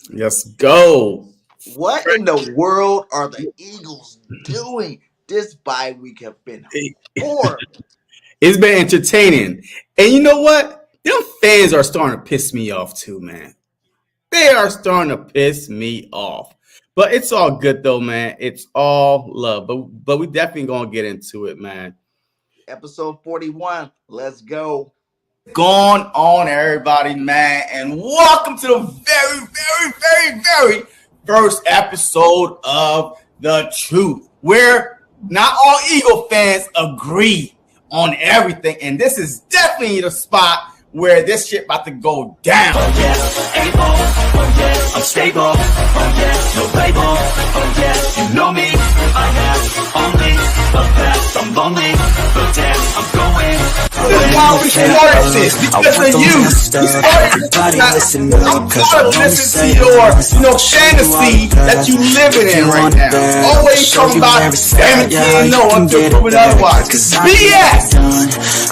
Let's go. What in the world are the Eagles doing? This bye week have been horrible. It's been entertaining. And you know what? Them fans are starting to piss me off too, man. They are starting to piss me off. But it's all good though, man. It's all love. But we definitely gonna get into it, man. Episode 41. Let's go. Going on, everybody, man, and welcome to the very first episode of The Truth, where not all Eagle fans agree on everything, and this is definitely the spot where this shit about to go down. Oh yeah, able, oh yeah, I'm stable, oh yeah, no label, oh yeah, you know me, I have only a path, I'm lonely, but damn, I'm going. This is why we started this, because of you. We started this. I'm tired of listening to your fantasy that you living in right now. Always talking about everything no one can prove it otherwise. BS!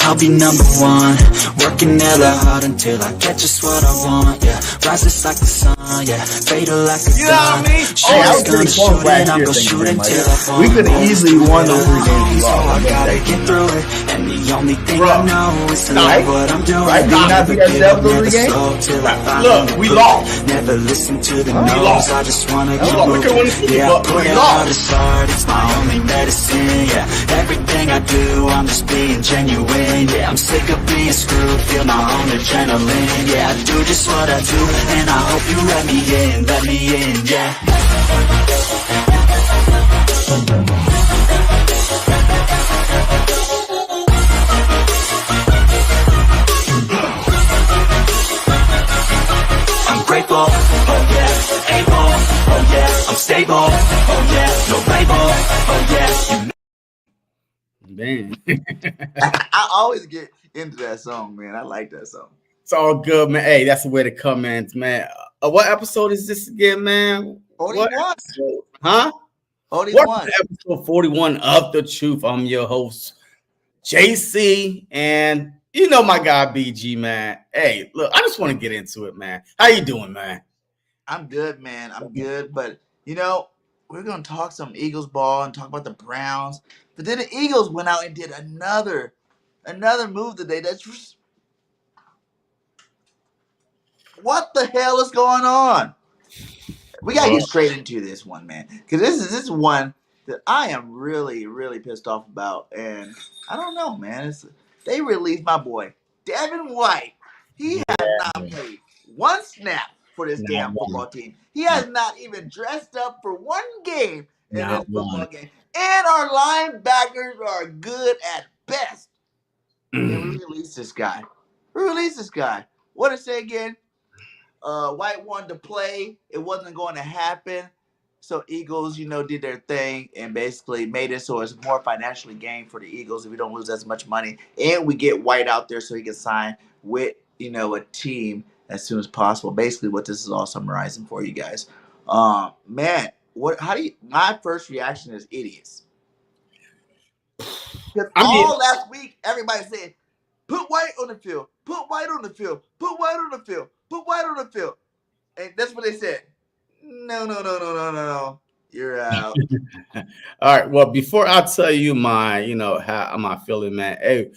I'll be number one, working hella hard until I get just what I want, yeah. Rises like the sun, yeah. Fatal like a gun. You know what I mean? Shooters gonna shoot and I'm gonna shoot until I fall. We could have easily won those 3 games. So I gotta get through it, and the only thing I know is to love what I'm doing. Right? Did you not beat ourselves those 3 games? Look, we lost. Never listen to the We no's, lost. I just wanna We keep could've won the moving. Super Yeah, Bowl, I put but we it lost. all aside, it's my only medicine, yeah. Everything I do, I'm just being genuine, yeah. I'm sick of being screwed, feel my own adrenaline, yeah. I do just what I do, and I hope you let me in, yeah. I'm grateful, oh yeah, able, oh yeah, I'm stable, oh yeah, no label, oh yeah, you Man, I always get into that song, man. I like that song. it's all good, man. Hey, that's the way to come, man. What episode is this again, man? 41. What episode? Huh? 41. Welcome to episode 41 of The Truth. I'm your host, JC, and you know my guy, BG, man. Hey, look, I just want to get into it, man. How you doing, man? I'm good, man. I'm good. But, we're going to talk some Eagles ball and talk about the Browns. But then the Eagles went out and did another move today. What the hell is going on? We got to get straight into this one, man. Because this is one that I am really, really pissed off about. And I don't know, man. They released my boy, Devin White. He has not played one snap for this damn football team. He has not even dressed up for one game in this football game. And our linebackers are good at best. And we released this guy. What did it say again? White wanted to play. It wasn't going to happen. So Eagles, did their thing and basically made it so it's more financially gained for the Eagles if we don't lose as much money. And we get White out there so he can sign with, a team as soon as possible. Basically what this is all summarizing for you guys. Man, my first reaction is idiots. Because last week, everybody said, put White on the field, put White on the field, put White on the field, put White on the field. And that's what they said. No. You're out. All right. Well, before I tell you how am I feeling, man? Hey,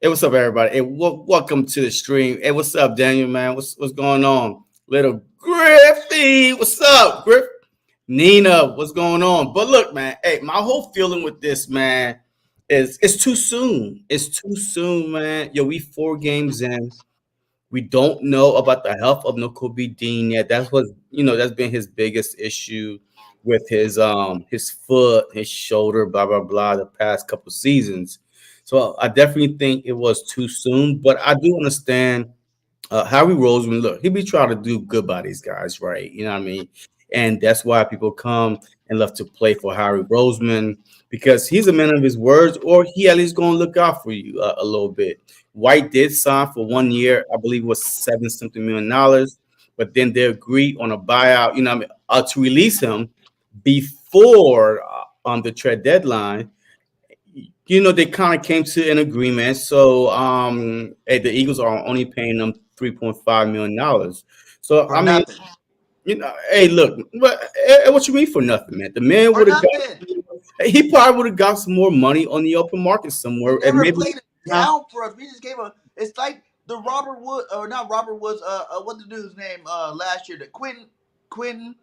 what's up, everybody? Hey, welcome to the stream. Hey, what's up, Daniel, man? What's going on? Little Griffey, what's up, Griff? Nina, what's going on? But look, man, hey, my whole feeling with this, man, is it's too soon. It's too soon, man. Yo, we 4 games in. We don't know about the health of Nakobe Dean yet. That's that's been his biggest issue with his foot, his shoulder, blah blah blah, the past couple seasons. So I definitely think it was too soon, but I do understand Howie Roseman. Look, he be trying to do good by these guys, right? You know what I mean? And that's why people come and love to play for Howie Roseman because he's a man of his words, or he at least going to look out for you a little bit. White did sign for 1 year, I believe it was $7-something million, but then they agreed on a buyout, to release him before on the trade deadline. They kind of came to an agreement. So the Eagles are only paying them $3.5 million. So Nothing. You know, hey, look, what you mean for nothing, man? The man For would have got. nothing. He probably would have got some more money on the open market We somewhere, and never maybe. played it down for us. We just gave a. It's like the Robert Wood, or not Robert Woods. What the dude's name? Last year, the Quentin,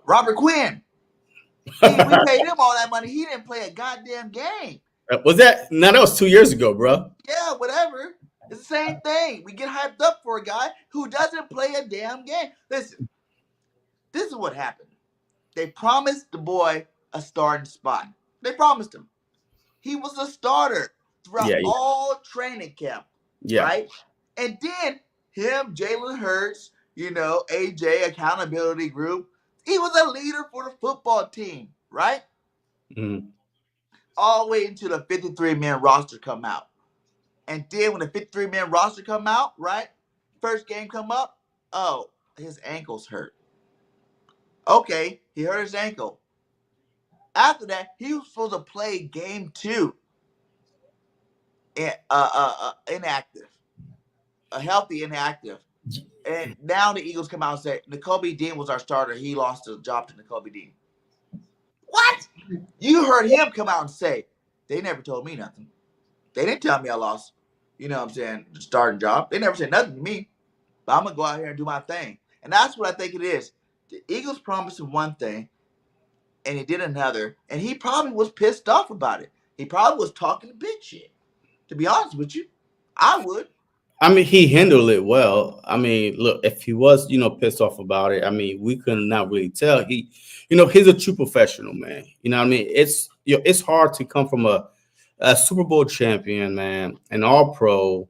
Robert Quinn. We paid him all that money. He didn't play a goddamn game. Was that? No, that was 2 years ago, bro. Yeah, whatever. It's the same thing. We get hyped up for a guy who doesn't play a damn game. Listen, this is what happened. They promised the boy a starting spot. They promised him. He was a starter throughout Yeah, all training camp, yeah. right? And then him, Jalen Hurts, AJ, accountability group. He was a leader for the football team, right? Mm-hmm. All the way until the 53-man roster come out. And then when the 53-man roster come out, right? First game come up, oh, his ankle's hurt. Okay, he hurt his ankle. After that, he was supposed to play game 2. Inactive. A healthy inactive. And now the Eagles come out and say, Nakobe Dean was our starter. He lost his job to Nakobe Dean. What? You heard him come out and say, they never told me nothing. They didn't tell me I lost, the starting job. They never said nothing to me. But I'm going to go out here and do my thing. And that's what I think it is. The Eagles promised him one thing, and he did another. And he probably was pissed off about it. He probably was talking big shit. To be honest with you, I would. I mean, he handled it well. I mean, look, if he was, pissed off about it, I mean, we could not really tell. He's a true professional, man. You know what I mean? It's hard to come from a Super Bowl champion, man, an all pro,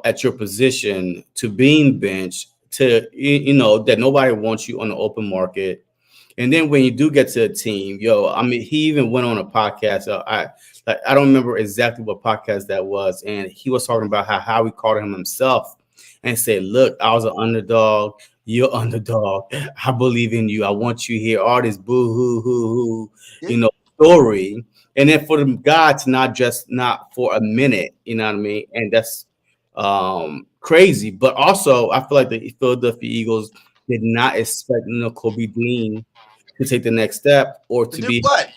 at your position to being benched to, that nobody wants you on the open market. And then when you do get to a team, I mean, he even went on a podcast. I don't remember exactly what podcast that was. And he was talking about how he called him himself and said, look, I was an underdog. You're underdog. I believe in you. I want you here. All this boo hoo story. And then for the guy to not for a minute, you know what I mean? And that's crazy. But also, I feel like the Philadelphia Eagles did not expect Kobe Dean to take the next step or to be what?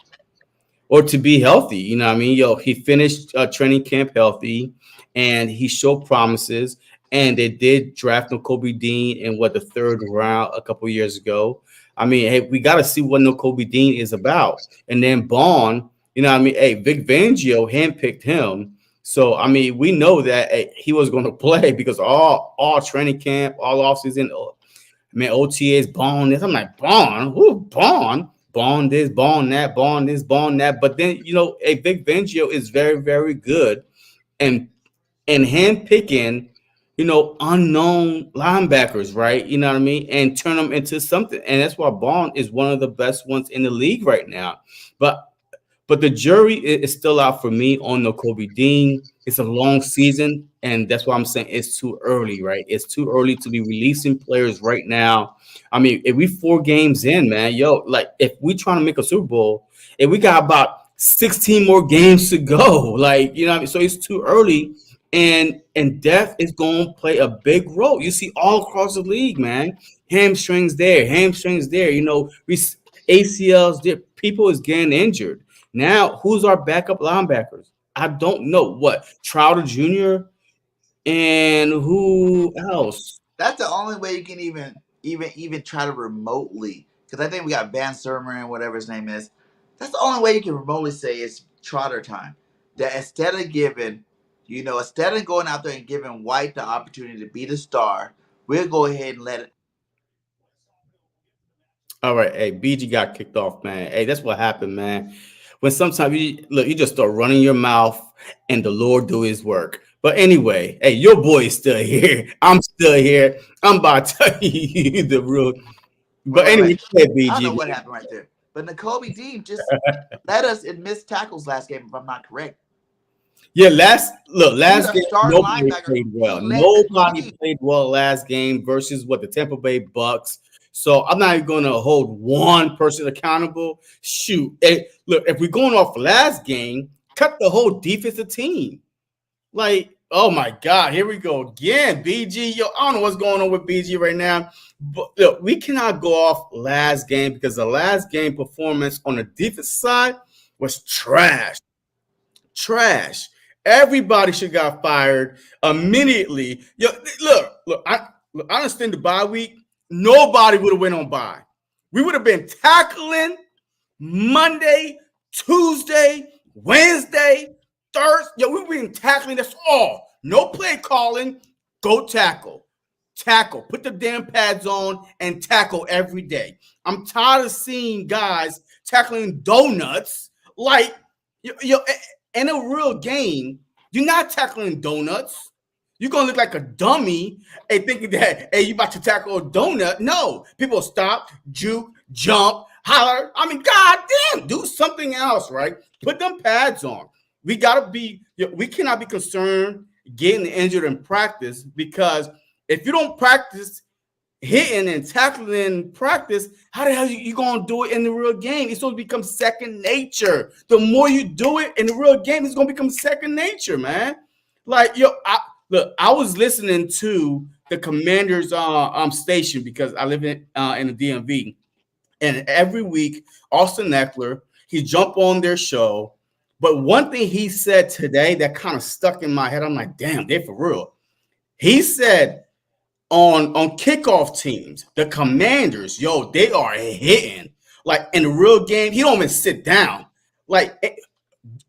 Or to be healthy. You know what I mean? He finished training camp healthy and he showed promises. And they did draft Nakobe Dean in the 3rd round a couple years ago. I mean, hey, we got to see what Nakobe Dean is about. And then Bond, you know what I mean? Hey, Vic Fangio handpicked him. So, I mean, we know that he was going to play because all training camp, all offseason, man, OTAs, Bond this. I'm like, Bond? Who? Bond? Bond this, Bond that, Bond this, Bond that. But then, Vic Fangio is very, very good and handpicking, unknown linebackers, right? You know what I mean? And turn them into something. And that's why Bond is one of the best ones in the league right now. But the jury is still out for me on Nakobe Dean. It's a long season, and that's why I'm saying it's too early, right? It's too early to be releasing players right now. I mean, if we 4 games in, man, if we trying to make a Super Bowl, if we got about 16 more games to go, what I mean? So it's too early, and depth is going to play a big role. You see all across the league, man. Hamstrings there, ACLs there. People is getting injured. Now, who's our backup linebackers? I don't know. What? Trouter Jr. and who else? That's the only way you can even try to remotely, because I think we got Van Sermer, whatever his name is. That's the only way you can remotely say it's Trotter time. That instead of going out there and giving White the opportunity to be the star, we'll go ahead and let it. All right, hey, BG got kicked off, man. Hey, that's what happened, man. When sometimes you just start running your mouth and the Lord do his work. But anyway, hey, your boy is still here. I'm still here. I'm about to tell you the rule. But anyway, BG. I don't know what happened right there. But Nakobe Dean just led us in missed tackles last game, if I'm not correct. Yeah, last game, nobody played well. Nobody played well last game versus the Tampa Bay Bucks. So I'm not even going to hold one person accountable. Shoot. Hey, look, if we're going off last game, cut the whole defensive team. Oh my God, here we go again. BG, yo, I don't know what's going on with BG right now. But look, we cannot go off last game because the last game performance on the defense side was trash. Trash. Everybody should got fired immediately. Yo, I understand the bye week. Nobody would have went on bye. We would have been tackling Monday, Tuesday, Wednesday, Thursday. Yo, we've been tackling. That's all. No play calling. Go tackle. Tackle. Put the damn pads on and tackle every day. I'm tired of seeing guys tackling donuts. Like, in a real game, you're not tackling donuts. You're going to look like a dummy and thinking that, hey, you about to tackle a donut. No. People stop, juke, jump, holler. I mean, God damn, do something else, right? Put them pads on. We cannot be concerned getting injured in practice, because if you don't practice hitting and tackling in practice, how the hell you going to do it in the real game? It's supposed to become second nature. The more you do it in the real game, it's going to become second nature, man. Like, I was listening to the Commanders station because I live in the DMV, and every week Austin Eckler, he jumped on their show. But one thing he said today that kind of stuck in my head, I'm like, damn, they're for real. He said on kickoff teams, the Commanders, yo, they are hitting. Like in the real game, he don't even sit down. Like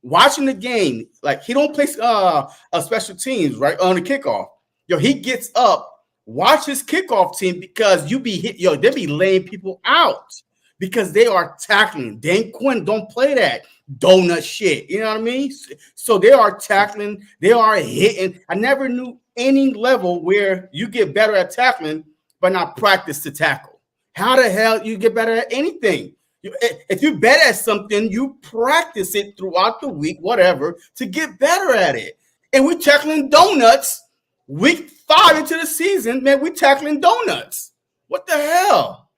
watching the game, like he don't play special teams, right, on the kickoff. Yo, he gets up, watch his kickoff team, because you be hit, yo, they be laying people out because they are tackling. Dan Quinn don't play that donut shit. You know what I mean? So they are tackling, they are hitting. I never knew any level where you get better at tackling but not practice to tackle. How the hell you get better at anything? If you're better at something, you practice it throughout the week, whatever, to get better at it. And we're tackling donuts week 5 into the season, man. We're tackling donuts. What the hell?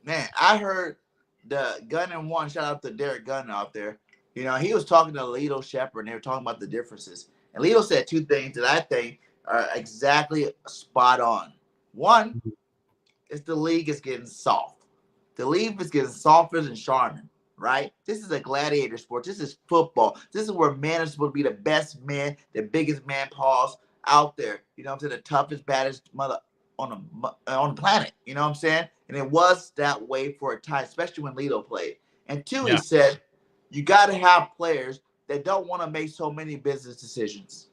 Man, I heard the Gun and One, shout out to Derek Gunn out there. You know, he was talking to Lito Shepherd, and they were talking about the differences. And Lito said two things that I think are exactly spot on. One is the league is getting soft. The league is getting softer than Charmin, right? This is a gladiator sport. This is football. This is where man is supposed to be the best man, the biggest man paws out there. You know what I'm saying? The toughest, baddest mother on the planet. You know what I'm saying? And it was that way for a time, especially when Lito played. And two, he said, you got to have players that don't want to make so many business decisions.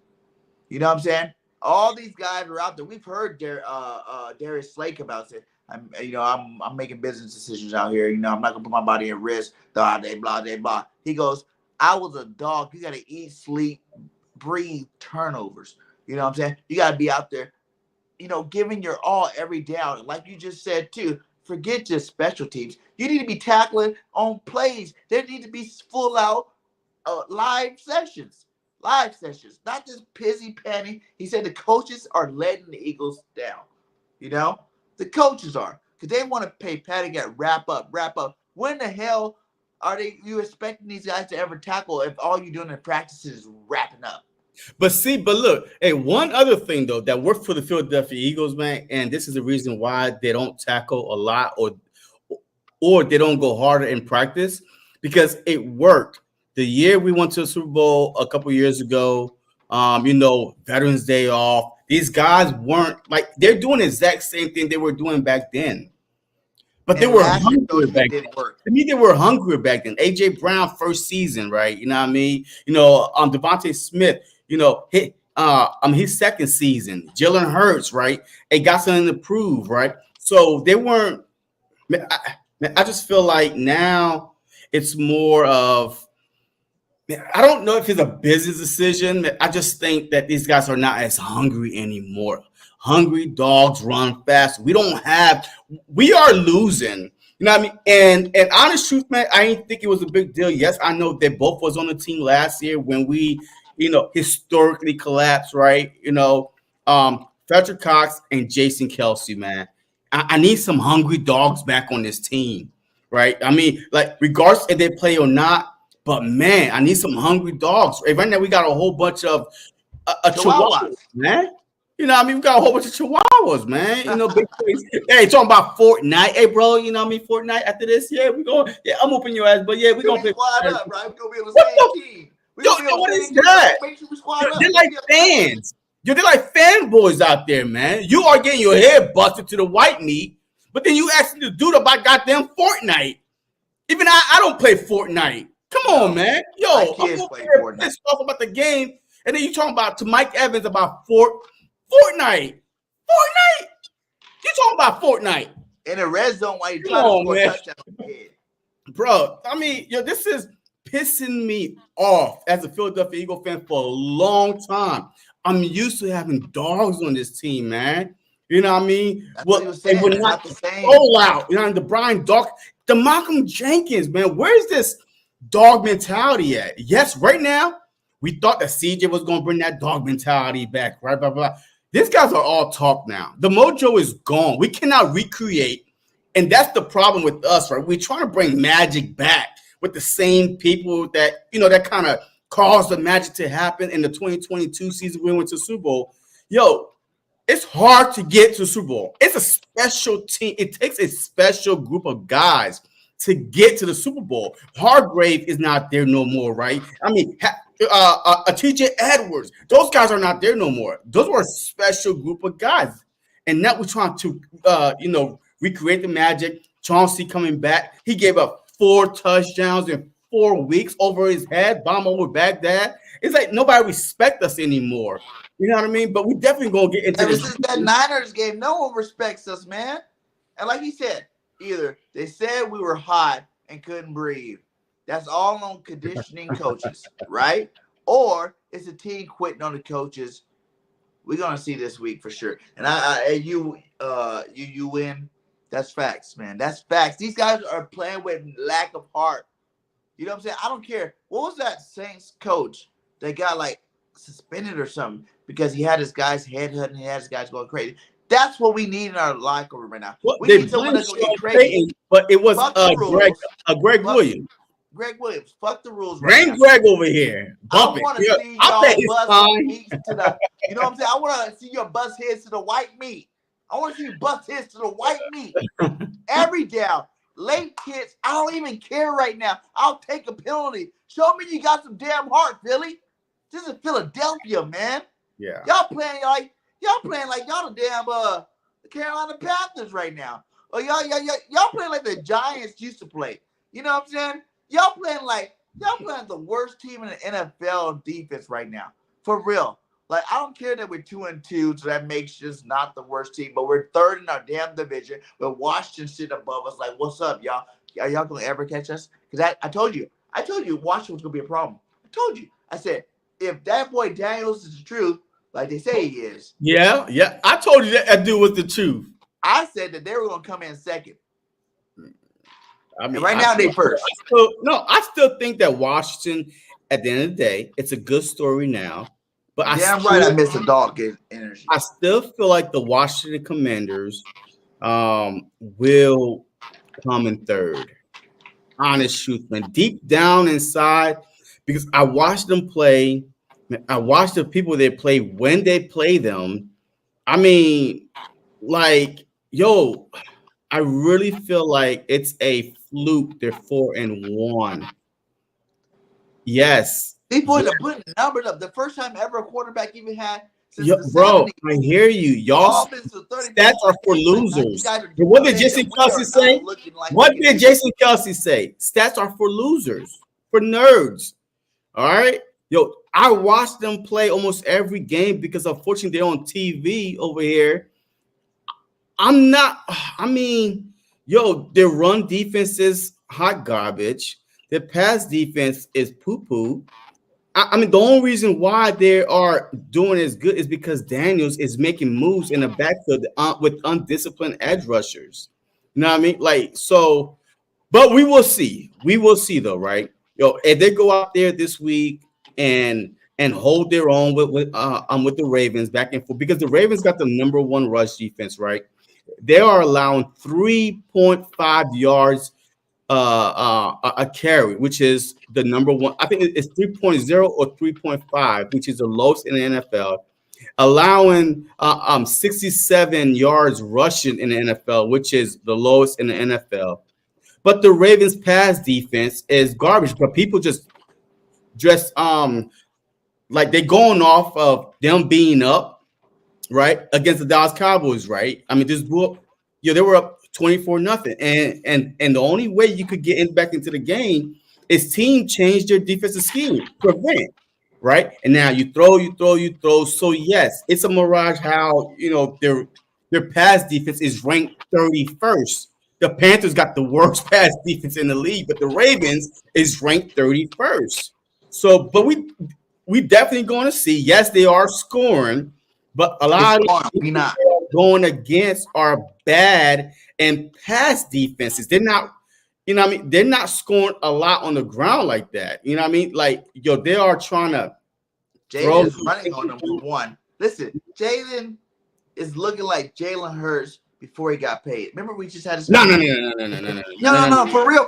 You know what I'm saying? All these guys are out there. We've heard Darius Slake about it. I'm making business decisions out here. You know, I'm not gonna put my body at risk. Blah, blah, blah, blah. He goes, I was a dog. You got to eat, sleep, breathe, turnovers. You know what I'm saying? You got to be out there, you know, giving your all every down. Like you just said, too, forget just special teams. You need to be tackling on plays. There need to be full out live sessions, not just pissy penny. He said the coaches are letting the Eagles down. You know, the coaches are, because they want to pay Patty at wrap up. When the hell are you expecting these guys to ever tackle if all you're doing in practice is wrapping up? But look, hey, one other thing though that worked for the Philadelphia Eagles, man, and this is the reason why they don't tackle a lot or they don't go harder in practice, because it worked. The year we went to the Super Bowl a couple years ago, Veterans Day off, these guys weren't like, they're doing the exact same thing they were doing back then. But they were hungrier back then. To me, they were hungrier back then. AJ Brown first season, right? You know what I mean? Devontae Smith, his second season. Jalen Hurts, right? It got something to prove, right? So they weren't. I just feel like now it's more of. I don't know if it's a business decision. I just think that these guys are not as hungry anymore. Hungry dogs run fast. We are losing. You know what I mean? And honest truth, man, I didn't think it was a big deal. Yes, I know they both was on the team last year when we, historically collapsed, right? Frederick Cox and Jason Kelsey, man. I need some hungry dogs back on this team, right? I mean, like, regardless if they play or not, but man, I need some hungry dogs. Right now, we got a whole bunch of a chihuahua, man. You know what I mean? We got a whole bunch of chihuahuas, man. You know, big things. Hey, talking about Fortnite. Hey, bro, you know what I mean? Fortnite after this, yeah, we going. Yeah, I'm whooping your ass, but yeah, we gonna play. Squad up, right? We gonna be on the same team. Yo, what is that? Make sure we squad up. They're like fans. They're like fanboys out there, man. You are getting your head busted to the white meat, but then you asking the dude about goddamn Fortnite. Even I don't play Fortnite. Come on, man. Yo, I'm pissed off about the game, and then you talking about to Mike Evans about Fortnite. You talking about Fortnite in the red zone while you trying to score a touchdown? Bro, I mean, yo, this is pissing me off as a Philadelphia Eagle fan for a long time. I'm used to having dogs on this team, man. You know what I mean? They were not the same. Roll out. You know, the Brian Dog, the Malcolm Jenkins, man. Where's this dog mentality at? Yes, right now, we thought that CJ was going to bring that dog mentality back, right? Blah, blah, blah. These guys are all talk now. The mojo is gone. We cannot recreate. And that's the problem with us, right? We're trying to bring magic back with the same people that, you know, that kind of caused the magic to happen in the 2022 season we went to Super Bowl. Yo, it's hard to get to Super Bowl. It's a special team. It takes a special group of guys to get to the Super Bowl. Hargrave is not there no more, right? I mean, a TJ Edwards, those guys are not there no more. Those were a special group of guys. And now we're trying to, recreate the magic. Chauncey coming back. He gave up 4 touchdowns in 4 weeks over his head, bomb over Baghdad. It's like nobody respects us anymore. You know what I mean? But we definitely going to get into this. Since that Niners game, no one respects us, man. And like he said, either they said we were hot and couldn't breathe. That's all on conditioning coaches, right? Or it's a team quitting on the coaches. We're gonna see this week for sure. And you win. That's facts, man. That's facts. These guys are playing with lack of heart. You know what I'm saying? I don't care. What was that Saints coach that got like suspended or something because he had his guys headhunting, he had his guys going crazy? That's what we need in our locker room right now. Well, we need someone that's going to get crazy. But it was Greg Williams. Greg Williams. Fuck the rules. Right now. Greg over here. I want to see y'all bust heads to the. You know what I'm saying? I want to see your bust heads to the white meat. I want to see you bust heads to the white meat. Every down. Late hits. I don't even care right now. I'll take a penalty. Show me you got some damn heart, Philly. This is Philadelphia, man. Yeah. Y'all playing like y'all the damn the Carolina Panthers right now. Or y'all playing like the Giants used to play. You know what I'm saying? Y'all playing the worst team in the NFL defense right now. For real. Like, I don't care that we're 2-2, so that makes us not the worst team, but we're third in our damn division. But Washington sitting above us, like, what's up, y'all? Are y'all gonna ever catch us? Because I told you Washington was gonna be a problem. I told you. I said, if that boy Daniels is the truth, like they say he is. Yeah. I told you that dude was the truth. I said that they were gonna come in second. I mean, and right now they first. I still think that Washington, at the end of the day, it's a good story now. But I miss the dog energy. I still feel like the Washington Commanders will come in third. Honest truth, man. Deep down inside, because I watched them play. I watched the people they play when they play them. I mean, like, yo, I really feel like it's a fluke. They're 4-1. Yes. These boys are putting numbers up. The first time ever a quarterback even had. Bro, I hear you. Y'all stats are for losers. What did Jason Kelsey say? What did Jason Kelsey say? Stats are for losers, for nerds. All right. Yo, I watch them play almost every game because unfortunately they're on TV over here. Their run defense is hot garbage. Their pass defense is poo-poo. I mean, the only reason why they are doing as good is because Daniels is making moves in the backfield with undisciplined edge rushers. You know what I mean? Like, so, but we will see. We will see, though, right? Yo, if they go out there this week and hold their own with the Ravens back and forth, because the Ravens got the #1 rush defense, right? They are allowing 3.5 yards a carry, which is the number one. I think it's 3.0 or 3.5, which is the lowest in the NFL. Allowing 67 yards rushing in the NFL, which is the lowest in the NFL. But the Ravens pass defense is garbage. But people just like they're going off of them being up, right, against the Dallas Cowboys, right? I mean, they were up 24-0, and the only way you could get back into the game is team change their defensive scheme, prevent, right? And now you throw. So yes, it's a mirage how their pass defense is ranked 31st. The Panthers got the worst pass defense in the league, but the Ravens is ranked 31st. So, but we definitely going to see. Yes, they are scoring, but a lot of we not going against are bad and pass defenses. They're not, they're not scoring a lot on the ground like that. You know what I mean? Like, they are trying to. Jalen is running on them for one. Listen, Jalen is looking like Jalen Hurts before he got paid. Remember, we just had this. No, For real.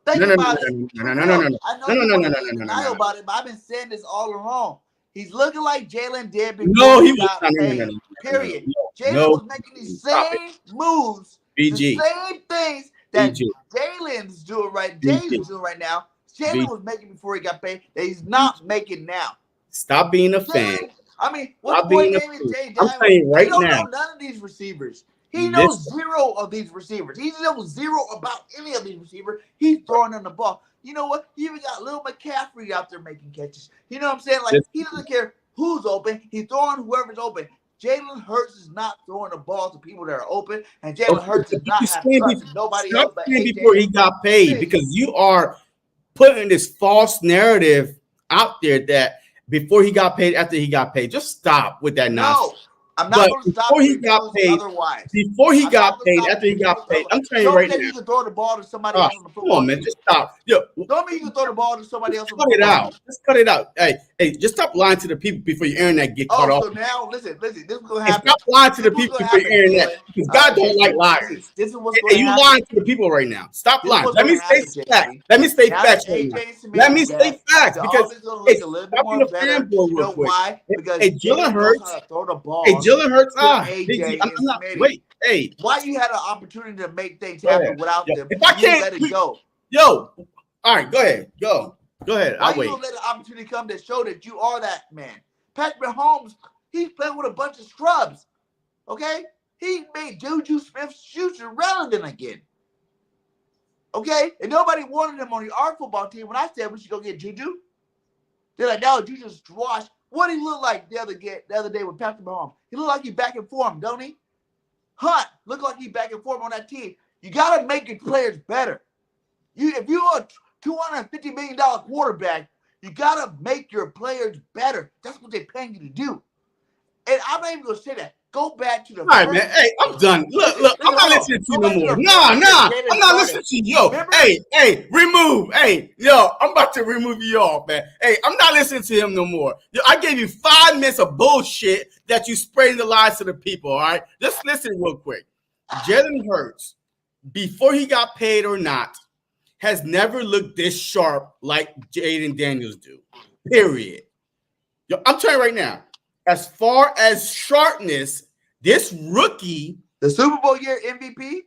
Think about it. No. I know you want to deny about it, but I've been saying this all along. He's looking like Jalen did before he got paid. Period. Jalen was making these same moves, the same things that Jalen's doing right. Jalen's doing right now. Jalen was making before he got paid that he's not making now. Stop being a fan. I mean, what boy name is Jay? I'm saying right now. He don't know none of these receivers. He knows zero of these receivers. He knows zero about any of these receivers. He's throwing them the ball. You know what? He even got little McCaffrey out there making catches. You know what I'm saying? Like, he doesn't care who's open. He's throwing whoever's open. Jalen Hurts is not throwing the ball to people that are open, and Jalen Hurts is not having trust in nobody else but AJ. Before he got paid, because you are putting this false narrative out there that before he got paid, after he got paid. Just stop with that nonsense. No, I'm not going to stop before he got paid. Otherwise, before he got paid, after he got paid, I'm telling you right now. You can throw the ball to somebody else on the football. Come on, man, just stop. Don't mean you can throw the ball to somebody else. Cut it out. Just cut it out. Hey, just stop lying to the people before your internet get cut off. So now, listen. This is going to happen. Stop lying to the people before your internet, because God don't like liars. This is what's going to happen. You lying to the people right now. Stop lying. Let me stay facts. Let me stay facts. Let me stay facts, because it's a little bit more better. You know why? Because Jalen Hurts throw the ball. Jalen Hurts. Wait. Hey, why you had an opportunity to make things happen without them? If I can't let it go. All right, go ahead. Go ahead. I'll wait. Why you let an opportunity come to show that you are that man? Patrick Mahomes, he's playing with a bunch of scrubs. Okay? He made Juju Smith-Schuster relevant again. Okay? And nobody wanted him on our football team when I said we should go get Juju. They're like, no, Juju's washed. What did he look like the other day with Patrick Mahomes? He looked like he's back in form, don't he? Hunt looked like he's back in form on that team. You got to make your players better. If you're a $250 million quarterback, you got to make your players better. That's what they're paying you to do. And I'm not even going to say that. Go back to the. All right, man. Hey, I'm done. Look. I'm not listening to you no more. Nah. I'm not listening to you. Yo, hey, remove. Hey, yo, I'm about to remove you off, man. Hey, I'm not listening to him no more. Yo, I gave you 5 minutes of bullshit that you spraying the lies to the people, all right? Just listen real quick. Jalen Hurts, before he got paid or not, has never looked this sharp like Jaden Daniels do, period. Yo, I'm telling you right now, as far as sharpness, this rookie, the Super Bowl year MVP,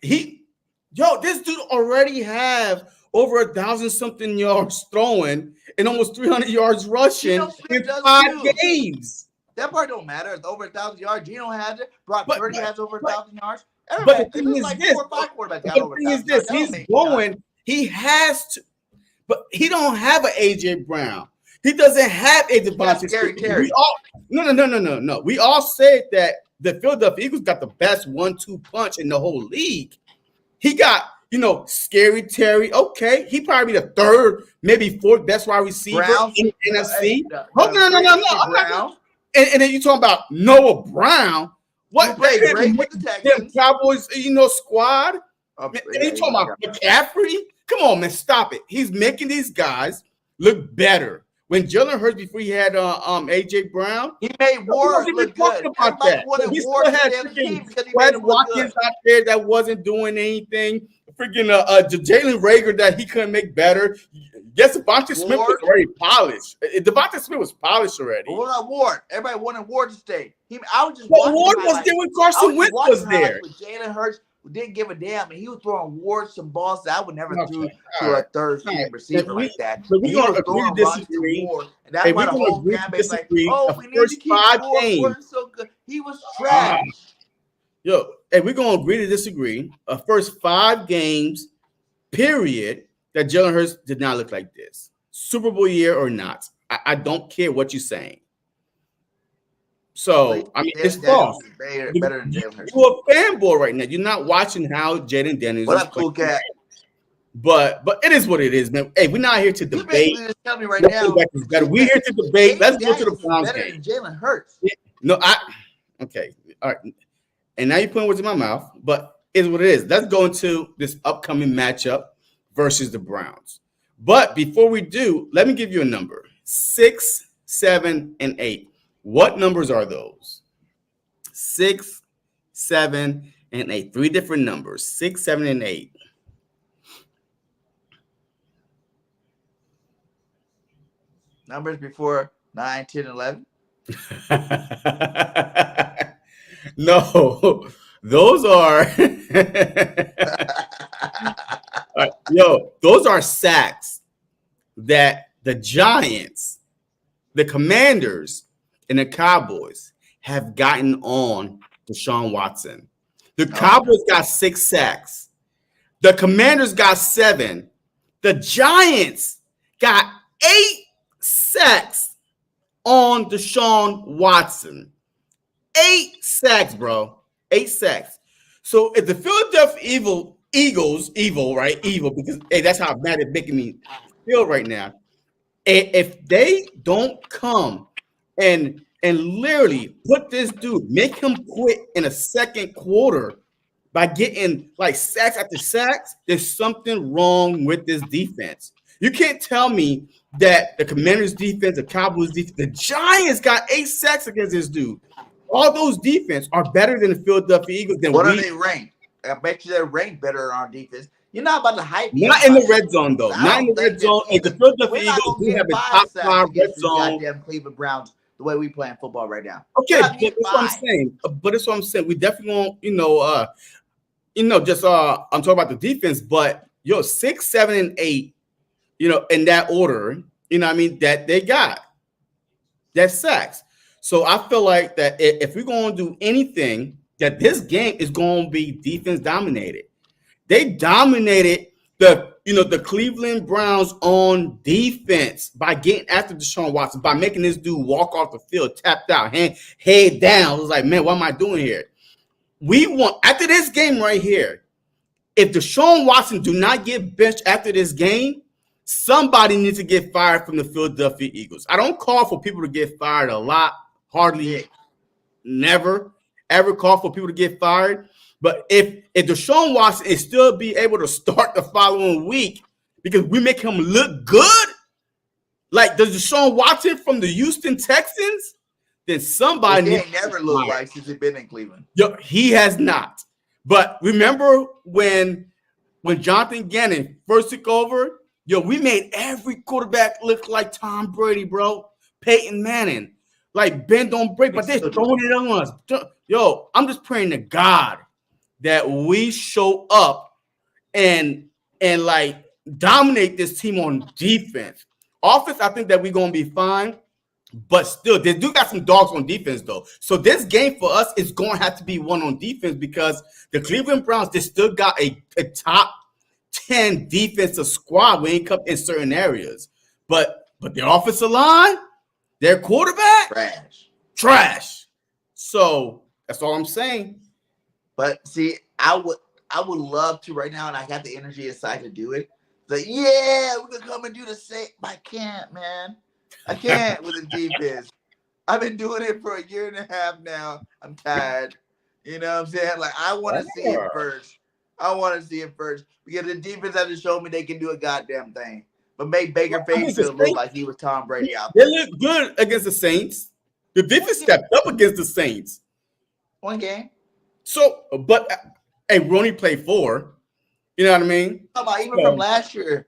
this dude already have over 1,000-something yards throwing and almost 300 yards rushing in 5 games. That part don't matter. It's over 1,000 yards. Geno has it. Brock Purdy has over 1,000 yards. But the thing is this. The thing is this. He's going. He has to, but he don't have an AJ Brown. He doesn't have a Devontae. Terry. No. We all said that the Philadelphia Eagles got the best 1-2 punch in the whole league. He got, Scary Terry. Okay, he probably the 3rd, maybe 4th best wide receiver in the NFC. No. And then you talking about Noah Brown. What? Great with the Texans. Cowboys, squad. And you talking about McCaffrey? Come on, man, stop it. He's making these guys look better. when Jalen Hurts before he had AJ Brown. He made Ward look good. About Everybody that. wanted He Ward still to had stay on the team freaking because he made Wes him look Watkins good. out there that wasn't doing anything. Freaking Jalen Rager that he couldn't make better. Yes, Devontae Smith was already polished. Devontae Smith was polished already. But what about Ward? Everybody wanted Ward to stay. I was just But watching Ward was there when Carson Wentz was there. With Jalen Hurts, who didn't give a damn, and he was throwing Ward some balls that I would never throw All to a third string receiver like that. But we're going to agree to disagree. Ward, and that's why the whole fan base like, oh, we need to keep Ward. Ward is so good. He was trash. Yo, hey, we're gonna agree to disagree. First 5 games, period, that Jalen Hurts did not look like this. Super Bowl year or not, I don't care what you're saying. So I mean, it's false. Better than Jalen Hurts. You're a fanboy right now. You're not watching how Jaden Daniels. What up, cool cat? But it is what it is, man. Hey, we're not here to debate. Just tell me right now. We're here to debate. Let's go to the Browns game. Jalen Hurts. No, okay, all right. And now you're putting words in my mouth, but it's what it is. Let's go into this upcoming matchup versus the Browns. But before we do, let me give you a number: 6, 7, and 8. What numbers are those? 6, 7, and 8. 3 different numbers: 6, 7, and 8. Numbers before 9, 10, 11. No, those are those are sacks that the Giants, the Commanders, and the Cowboys have gotten on Deshaun Watson. The Cowboys got 6 sacks. The Commanders got 7. The Giants got 8 sacks on Deshaun Watson. 8 sacks, bro. 8 sacks. So if the Philadelphia Eagles, right? Evil, because hey, that's how bad it's making me feel right now. If they don't come and literally put this dude, make him quit in a second quarter by getting like sacks after sacks, there's something wrong with this defense. You can't tell me that the Commanders defense, the Cowboys defense, the Giants got 8 sacks against this dude. All those defense are better than the Philadelphia Eagles. What are they ranked? I bet you they're ranked better on defense. You're not about to hype. Not in the red zone, though. Not in the red zone. And the Philadelphia Eagles do have a top 5 red zone. Goddamn Cleveland Browns, the way we playing football right now. Okay, but that's what I'm saying. But that's what I'm saying. We definitely won't, I'm talking about the defense. But 6, 7, and 8, in that order, what I mean, that they got. That's sacks. So I feel like that if we're going to do anything, that this game is going to be defense dominated. They dominated the Cleveland Browns on defense by getting after Deshaun Watson, by making this dude walk off the field, tapped out, head down. It was like, man, what am I doing here? We want, after this game right here, if Deshaun Watson do not get benched after this game, somebody needs to get fired from the Philadelphia Eagles. I don't call for people to get fired a lot. Hardly never, ever call for people to get fired. But if Deshaun Watson is still be able to start the following week because we make him look good, like does Deshaun Watson from the Houston Texans, then somebody he ain't never looked like since he's been in Cleveland. He has not. But remember when Jonathan Gannon first took over, we made every quarterback look like Tom Brady, bro. Peyton Manning. Like bend don't break, but they're throwing it on us. I'm just praying to God that we show up and like dominate this team on defense. Offense, I think that we're gonna be fine, but still, they do got some dogs on defense though. So this game for us is gonna have to be one on defense because the Cleveland Browns, they still got a top 10 defensive squad when it comes in certain areas, but their offensive line. Their quarterback? Trash. So that's all I'm saying. But see, I would love to right now, and I got the energy inside to do it. Like, yeah, we're gonna come and do the same. I can't, man. I can't with the defense. I've been doing it for 1.5 years now. I'm tired. You know what I'm saying? Like, I want to see it first. I want to see it first because the defense has to show me they can do a goddamn thing. but made Baker Mayfield look like he was Tom Brady out They there. look good against the Saints. The defense stepped up against the Saints. One game. So, but hey, we only played 4. You know what I mean? Even from last year.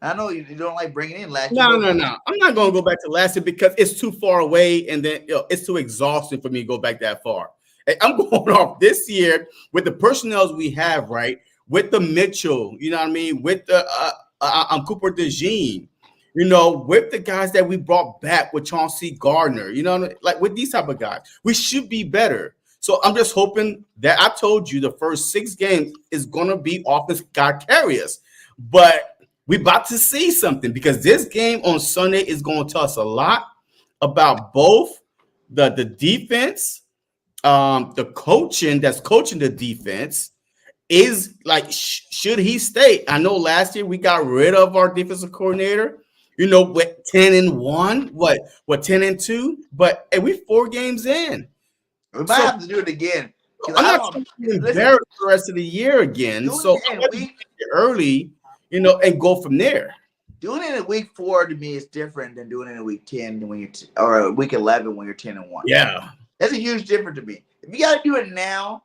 I know you don't like bringing in last year. No. I'm not going to go back to last year because it's too far away, and then it's too exhausting for me to go back that far. Hey, I'm going off this year with the personnel we have, right? With the Mitchell, you know what I mean? With the Cooper DeJean, you know, with the guys that we brought back with Chauncey Gardner, you know, like with these type of guys, we should be better. So I'm just hoping that I told you the first 6 games is going to be offense God carry us. But we about to see something because this game on Sunday is going to tell us a lot about both the defense, the coaching that's coaching the defense is like, should he stay? I know last year we got rid of our defensive coordinator, you know, with 10-1, what 10-2, but hey, we 4 games in. We might have to do it again. I'm not trying to be embarrassed the rest of the year again. So early, you know, and go from there. Doing it in week 4 to me is different than doing it in week 10 when you're or week 11 when you're 10-1. Yeah, that's a huge difference to me. If you got to do it now,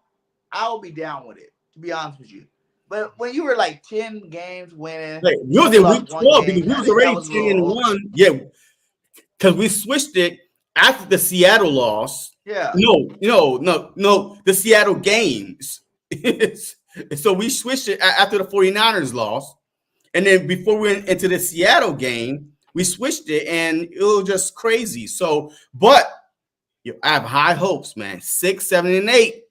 I will be down with it. To be honest with you, but when you were like 10 games winning, like, we was in week 12 because we was already 10-1. Yeah, because we switched it after the Seattle loss. Yeah. No. The Seattle games. So we switched it after the 49ers loss. And then before we went into the Seattle game, we switched it and it was just crazy. So, but I have high hopes, man. 6, 7, and 8.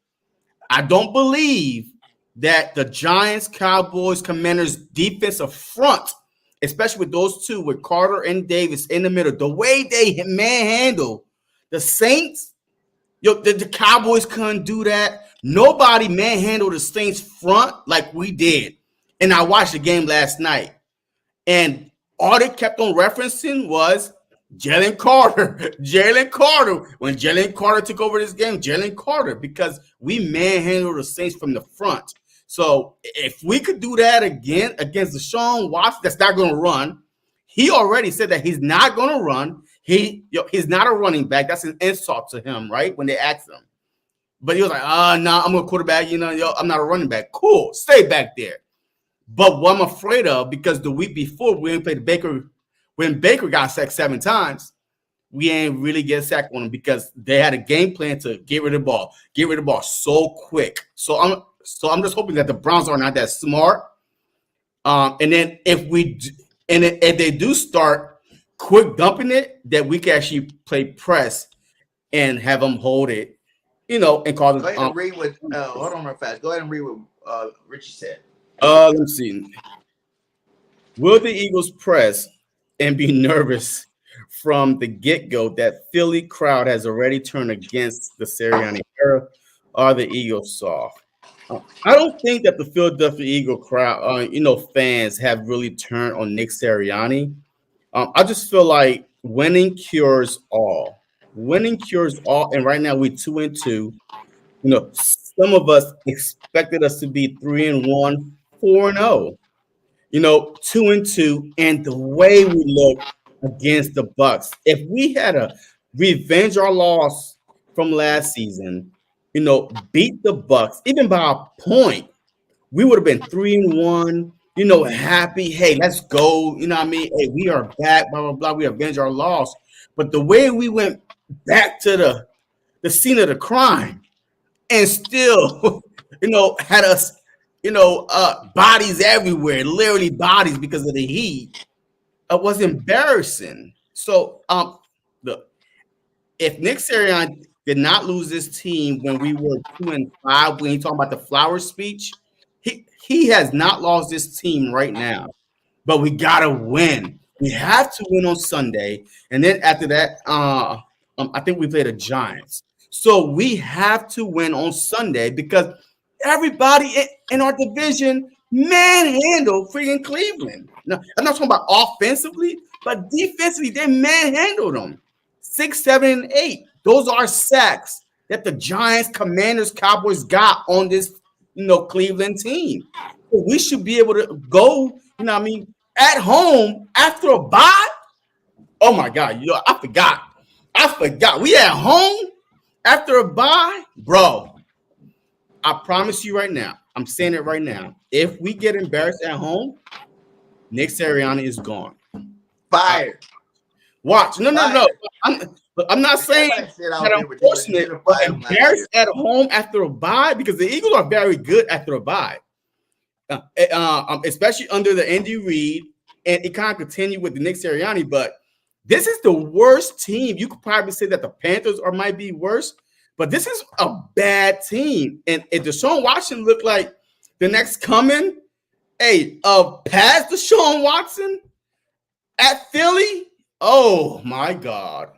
I don't believe that the Giants, Cowboys, Commanders defensive front, especially with those two, with Carter and Davis in the middle, the way they manhandle the Saints, the Cowboys couldn't do that. Nobody manhandled the Saints front like we did. And I watched the game last night, and all they kept on referencing was Jalen Carter. Jalen Carter. When Jalen Carter took over this game, Jalen Carter, because we manhandled the Saints from the front. So if we could do that again against Deshaun Watson, that's not going to run. He already said that he's not going to run. He's not a running back. That's an insult to him, right? When they asked him. But he was like, nah, I'm a quarterback. I'm not a running back. Cool. Stay back there. But what I'm afraid of, because the week before we ain't played Baker, when Baker got sacked 7 times, we ain't really get sacked on him because they had a game plan to get rid of the ball so quick. So I'm just hoping that the Browns are not that smart. And then if they do start quick dumping it, that we can actually play press and have them hold it, and cause them. Go ahead and read what. Hold on real fast. Go ahead and read what Richie said. Let's see. Will the Eagles press and be nervous from the get-go that Philly crowd has already turned against the Sirianni era? Are the Eagles soft? I don't think that the Philadelphia Eagle crowd, fans have really turned on Nick Sirianni. I just feel like winning cures all. Winning cures all, and right now we're 2-2. Some of us expected us to be 3-1, 4-0. 2-2, and the way we look against the Bucs. If we had to revenge our loss from last season, beat the Bucs, even by a point, we would have been 3-1. Happy. Hey, let's go. You know what I mean? Hey, we are back. Blah blah blah. We avenge our loss. But the way we went back to the scene of the crime, and still, had us, bodies everywhere, literally bodies because of the heat. It was embarrassing. So, look, if Nick Sirianni did not lose this team when we were 2-5, when he talking about the flower speech, he has not lost this team right now. But we gotta win. We have to win on Sunday, and then after that, I think we play the Giants. So we have to win on Sunday because everybody in our division manhandled freaking Cleveland. Now, I'm not talking about offensively, but defensively, they manhandled them. 6, 7, and 8. Those are sacks that the Giants, Commanders, Cowboys got on this, Cleveland team. So we should be able to go, at home after a bye. Oh my God, I forgot. We at home after a bye, bro. I promise you right now. I'm saying it right now. If we get embarrassed at home, Nick Sirianni is gone. Fired. Watch. No. I'm not saying that I'm forcing it, but embarrassed at home after a bye because the Eagles are very good after a bye, especially under the Andy Reid, and it kind of continued with the Nick Sirianni. But this is the worst team. You could probably say that the Panthers might be worse, but this is a bad team. And if Deshaun Watson looked like the next coming, past Deshaun Watson at Philly, oh my God.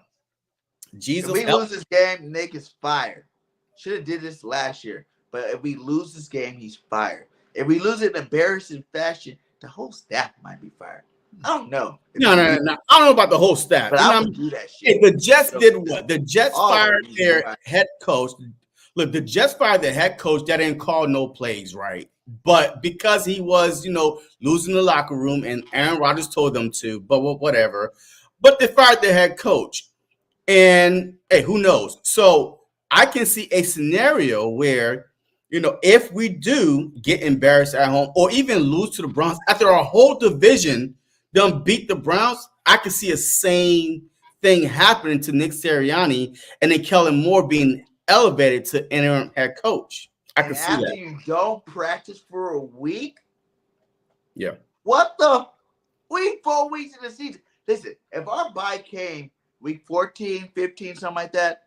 Jesus. If we lose this game, Nick is fired. Should have did this last year. But if we lose this game, he's fired. If we lose it in embarrassing fashion, the whole staff might be fired. I don't know. No. I don't know about the whole staff. But I would do that shit. Hey, the Jets did what? The Jets fired their head coach. Look, the Jets fired their head coach that didn't call no plays, right? But because he was, losing the locker room and Aaron Rodgers told them to, but whatever. But they fired their head coach. And, hey, who knows? So I can see a scenario where, if we do get embarrassed at home or even lose to the Browns after our whole division done beat the Browns, I can see a same thing happening to Nick Sirianni and then Kellen Moore being elevated to interim head coach. I can see that. After you don't practice for a week? Yeah. What the? 4 weeks in the season. Listen, if our bye came week 14, 15, something like that,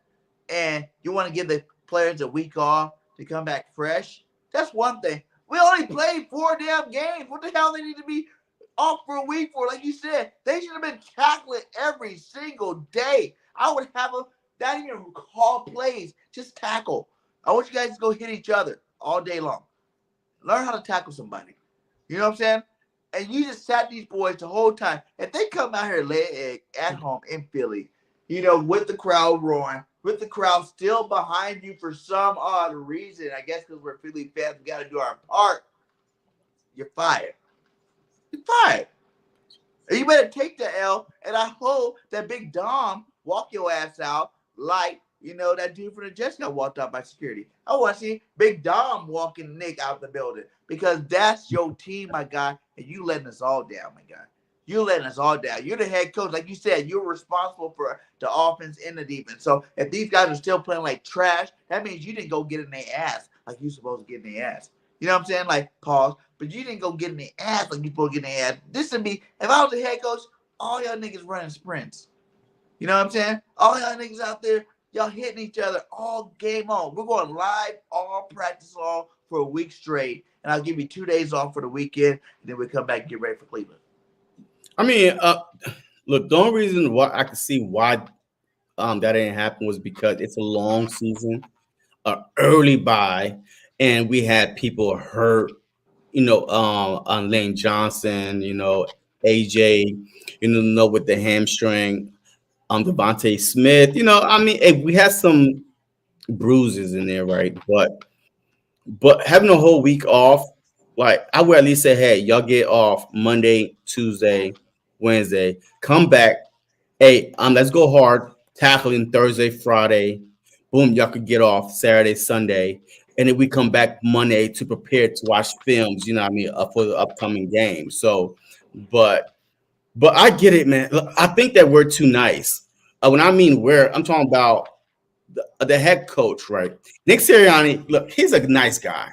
and you want to give the players a week off to come back fresh, that's one thing. We only played 4 damn games. What the hell they need to be off for a week for? Like you said, they should have been tackling every single day. I would have them not even call plays, just tackle. I want you guys to go hit each other all day long. Learn how to tackle somebody. You know what I'm saying? And you just sat these boys the whole time. If they come out here at home in Philly, with the crowd roaring, with the crowd still behind you for some odd reason, I guess because we're Philly fans, we got to do our part, you're fired. You're fired. And you better take the L, and I hope that Big Dom walk your ass out like, that dude from the Jets got walked out by security. I want to see Big Dom walking Nick out the building because that's your team, my guy, and you letting us all down, my guy. You're letting us all down. You're the head coach. Like you said, you're responsible for the offense and the defense. So if these guys are still playing like trash, that means you didn't go get in their ass like you're supposed to get in their ass. You know what I'm saying? Like, pause. But you didn't go get in their ass like you're supposed to get in their ass. This would be, if I was the head coach, all y'all niggas running sprints. You know what I'm saying? All y'all niggas out there, y'all hitting each other all game long. We're going live all practice long for a week straight. And I'll give you 2 days off for the weekend. And then we come back and get ready for Cleveland. I mean, look, the only reason why I could see why that didn't happen was because it's a long season, early bye, and we had people hurt, on Lane Johnson, AJ, with the hamstring, Devontae Smith, we had some bruises in there, right? But having a whole week off, like I would at least say, hey, y'all get off Monday, Tuesday, Wednesday, come back. Hey, let's go hard, tackling Thursday, Friday. Boom, y'all could get off Saturday, Sunday. And then we come back Monday to prepare to watch films, for the upcoming game. So, but I get it, man. Look, I think that we're too nice. When I mean I'm talking about the head coach, right? Nick Sirianni, look, he's a nice guy,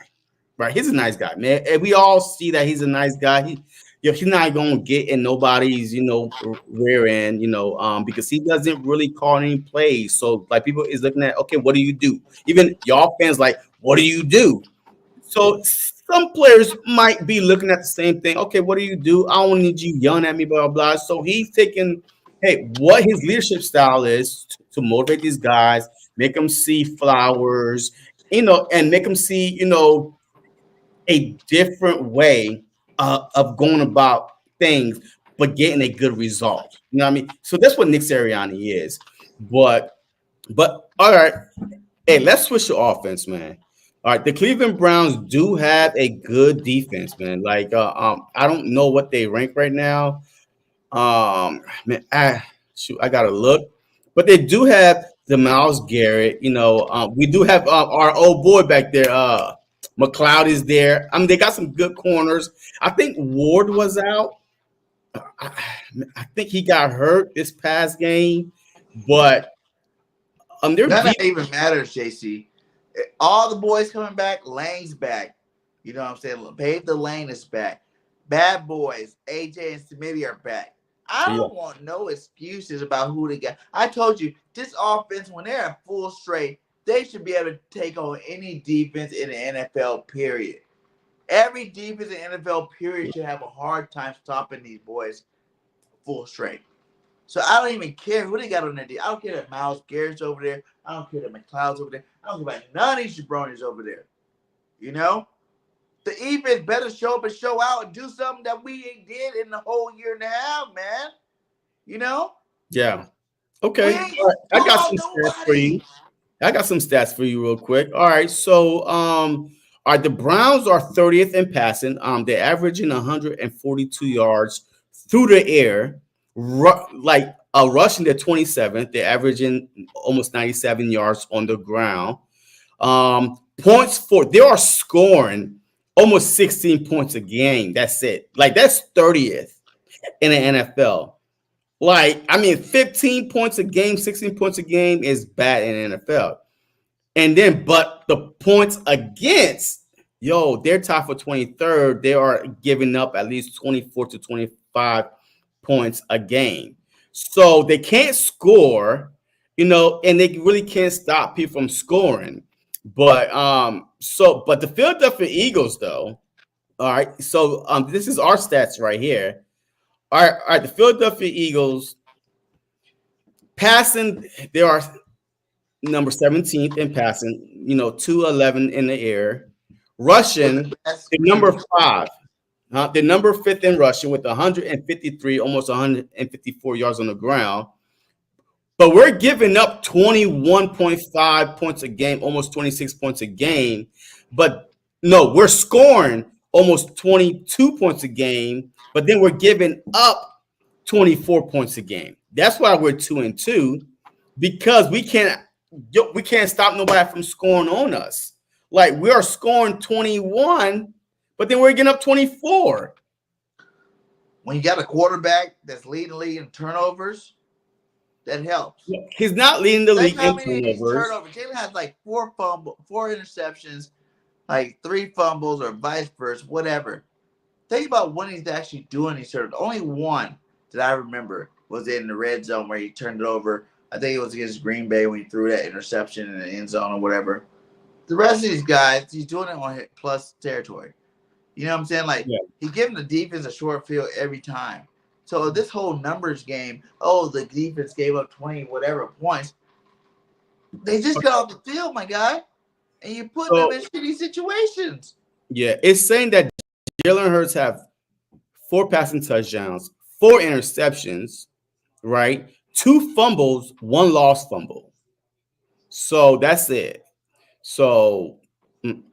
right? He's a nice guy, man. And we all see that he's a nice guy. He's not going to get in nobody's, rear end, because he doesn't really call any plays. So, like, people is looking at, okay, what do you do? Even y'all fans, like, what do you do? So, some players might be looking at the same thing. Okay, what do you do? I don't need you yelling at me, blah, blah, blah. So, he's taking, hey, what his leadership style is to motivate these guys, make them see flowers, and make them see, a different way of going about things, but getting a good result. You know what I mean? So that's what Nick Sirianni is. But all right, hey, let's switch to offense, man. All right, the Cleveland Browns do have a good defense, man. Like, I don't know what they rank right now. Man, I gotta look, but they do have the Miles Garrett. We do have our old boy back there. McLeod is there. I mean, they got some good corners. I think Ward was out. I, I think he got hurt this past game, but their None of deep. that even matters, JC. All the boys coming back. Lane's back. You know what I'm saying? Pave the Lane is back. Bad boys, AJ and Smitty are back. I Yeah, don't want no excuses about who they got. I told you, this offense, when they're at full straight, they should be able to take on any defense in the NFL, period. Every defense in the NFL, period, should have a hard time stopping these boys full straight. So I don't even care who they got on their team. I don't care that Miles Garrett's over there. I don't care that McLeod's over there. I don't care about none of these jabronis over there. You know? The defense better show up and show out and do something that we ain't did in the whole year and a half, man. You know? yeah. We Okay. ain't All right. I got stalled some stats for nobody. you. I got some stats for you real quick. All right. So, all right, the Browns are 30th in passing. They're averaging 142 yards through the air. Rushing, they're 27th. They're averaging almost 97 yards on the ground. Points for they are scoring almost 16 points a game. That's it. Like, that's 30th in the NFL. Like, I mean, 15 points a game, 16 points a game is bad in the NFL. And then, but the points against, they're tied for 23rd. They are giving up at least 24 to 25 points a game. So they can't score, and they really can't stop people from scoring. But the Philadelphia Eagles, though, all right. So this is our stats right here. All right, the Philadelphia Eagles passing, they are number 17th in passing, 211 in the air. Rushing, the number 5. The number 5th in rushing with 153, almost 154 yards on the ground. But we're giving up 21.5 points a game, almost 26 points a game. But no, we're scoring almost 22 points a game, but then we're giving up 24 points a game. That's why we're 2-2, because we can't stop nobody from scoring on us. Like, we are scoring 21, but then we're getting up 24. When you got a quarterback that's leading the league in turnovers, that helps. He's not leading the league in turnovers. Jalen has like 4 interceptions, like 3 fumbles or vice versa, whatever. Think about when he's actually doing these turnovers. Only one that I remember was in the red zone where he turned it over. I think it was against Green Bay when he threw that interception in the end zone or whatever. The rest of these guys, he's doing it on plus territory. You know what I'm saying? Like, he's giving the defense a short field every time. So this whole numbers game, the defense gave up 20 whatever points. They just got off the field, my guy, and you put them in shitty situations. Yeah, it's saying that Jalen Hurts have 4 passing touchdowns, 4 interceptions, right? 2 fumbles, 1 lost fumble. So that's it. So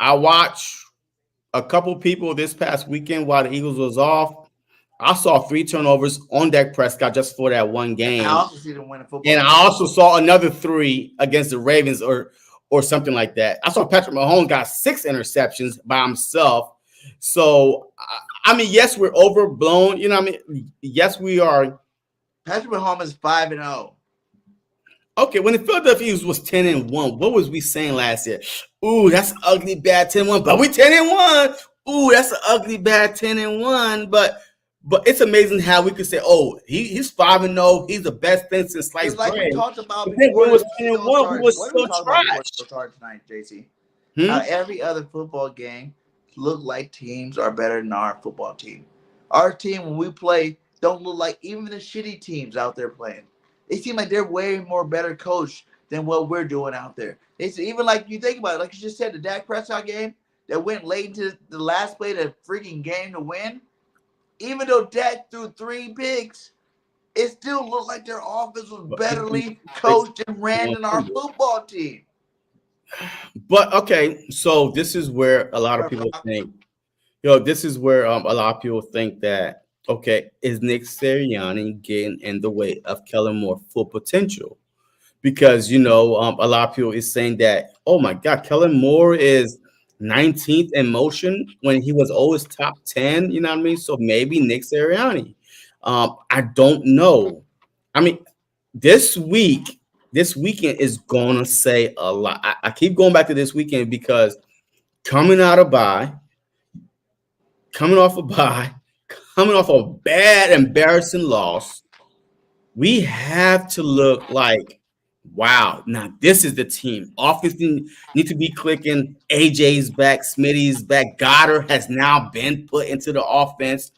I watched a couple people this past weekend while the Eagles was off. I saw 3 turnovers on Dak Prescott just for that one game. I also see them win a football game. I also saw another 3 against the Ravens or something like that. I saw Patrick Mahomes got 6 interceptions by himself. So, I mean, yes, we're overblown. You know what I mean? Yes, we are. Patrick Mahomes is 5-0. Okay, when the Philadelphia Eagles was 10-1, what was we saying last year? Ooh, that's an ugly bad 10-1, but we 10-1. Ooh, that's an ugly bad 10-1. But it's amazing how we could say, he's 5-0. He's the best thing since sliced bread. Like we talked about before we was 10-1, we was still trash. Tonight, JC. How every other football game look like teams are better than our football team. Our team, when we play, don't look like even the shitty teams out there playing. They seem like they're way more better coached than what we're doing out there. It's even like you think about it, like you just said, the Dak Prescott game that went late into the last play of the freaking game to win. Even though Dak threw 3 picks, it still looked like their offense was betterly coached and ran than our football team. But okay, so this is where a lot of people think, this is where a lot of people think that, okay, is Nick Sirianni getting in the way of Kellen Moore's full potential? Because a lot of people is saying that, oh my God, Kellen Moore is 19th in motion when he was always top 10. You know what I mean? So maybe Nick Sirianni. I don't know. I mean, this weekend is gonna say a lot. I keep going back to this weekend because coming out of bye, coming off a bye, coming off a bad, embarrassing loss, we have to look like, wow, now this is the team. Offense need to be clicking. AJ's back, Smitty's back. Goddard has now been put into the offense.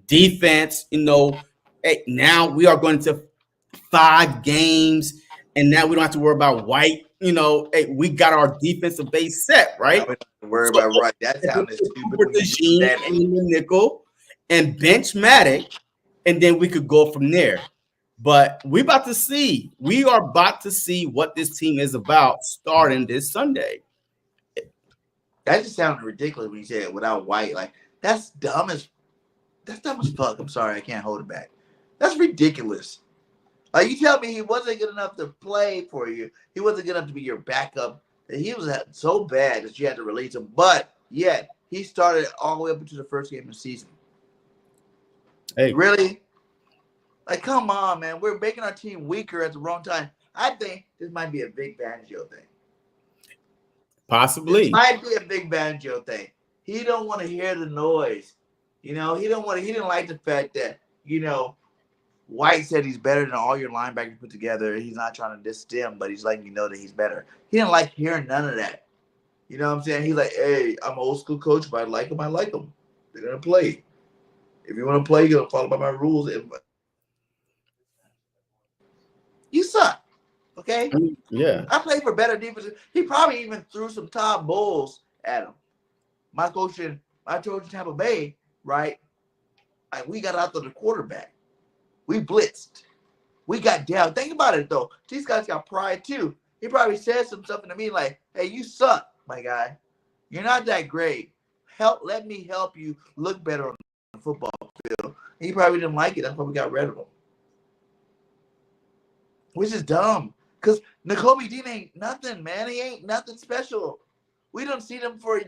Defense, hey, now we are going to 5 games, and now we don't have to worry about White. Hey, we got our defensive base set, right? Don't worry about right. That sounded stupid. With the Gene and the nickel and bench Matic, and then we could go from there. But we are about to see what this team is about starting this Sunday. That just sounded ridiculous when you said it without White. Like, that's dumb as fuck. I'm sorry, I can't hold it back. That's ridiculous. Like, you tell me he wasn't good enough to play for you. He wasn't good enough to be your backup. He was so bad that you had to release him. But yet he started all the way up into the first game of the season. Hey, really? Like, come on, man. We're making our team weaker at the wrong time. I think this might be a big Banjo thing. Possibly. It might be a big Banjo thing. He don't want to hear the noise. He didn't like the fact that, White said he's better than all your linebackers put together. He's not trying to diss them, but he's letting you know that he's better. He didn't like hearing none of that. You know what I'm saying? He's like, hey, I'm an old school coach. If I like them, I like them. They're going to play. If you want to play, you're going to follow by my rules. You suck. Okay? Yeah. I play for better defense. He probably even threw some Todd Bowles at him. My coach in Tampa Bay, right? We got after the quarterback. We blitzed. We got down. Think about it, though. These guys got pride, too. He probably said some stuff to me like, hey, you suck, my guy. You're not that great. Let me help you look better on the football field. He probably didn't like it. That's why we got rid of him. Which is dumb. Because Nakobe Dean ain't nothing, man. He ain't nothing special. We don't see him for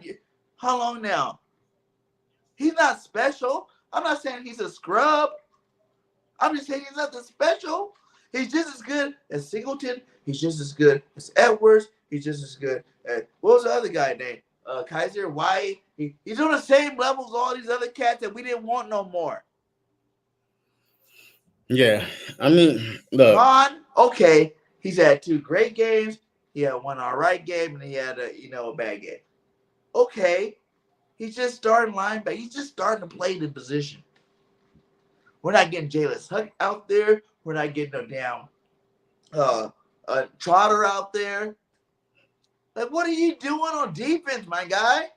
how long now? He's not special. I'm not saying he's a scrub. I'm just saying he's nothing special. He's just as good as Singleton. He's just as good as Edwards. He's just as good as, what was the other guy named? Kaiser White. He's on the same level as all these other cats that we didn't want no more. Yeah. I mean, look. Vaughn, okay. He's had 2 great games. He had 1 all right game, and he had a bad game. Okay. He's just starting linebacker. He's just starting to play the position. We're not getting Jalen Huck out there. We're not getting no damn Trotter out there. Like, what are you doing on defense, my guy?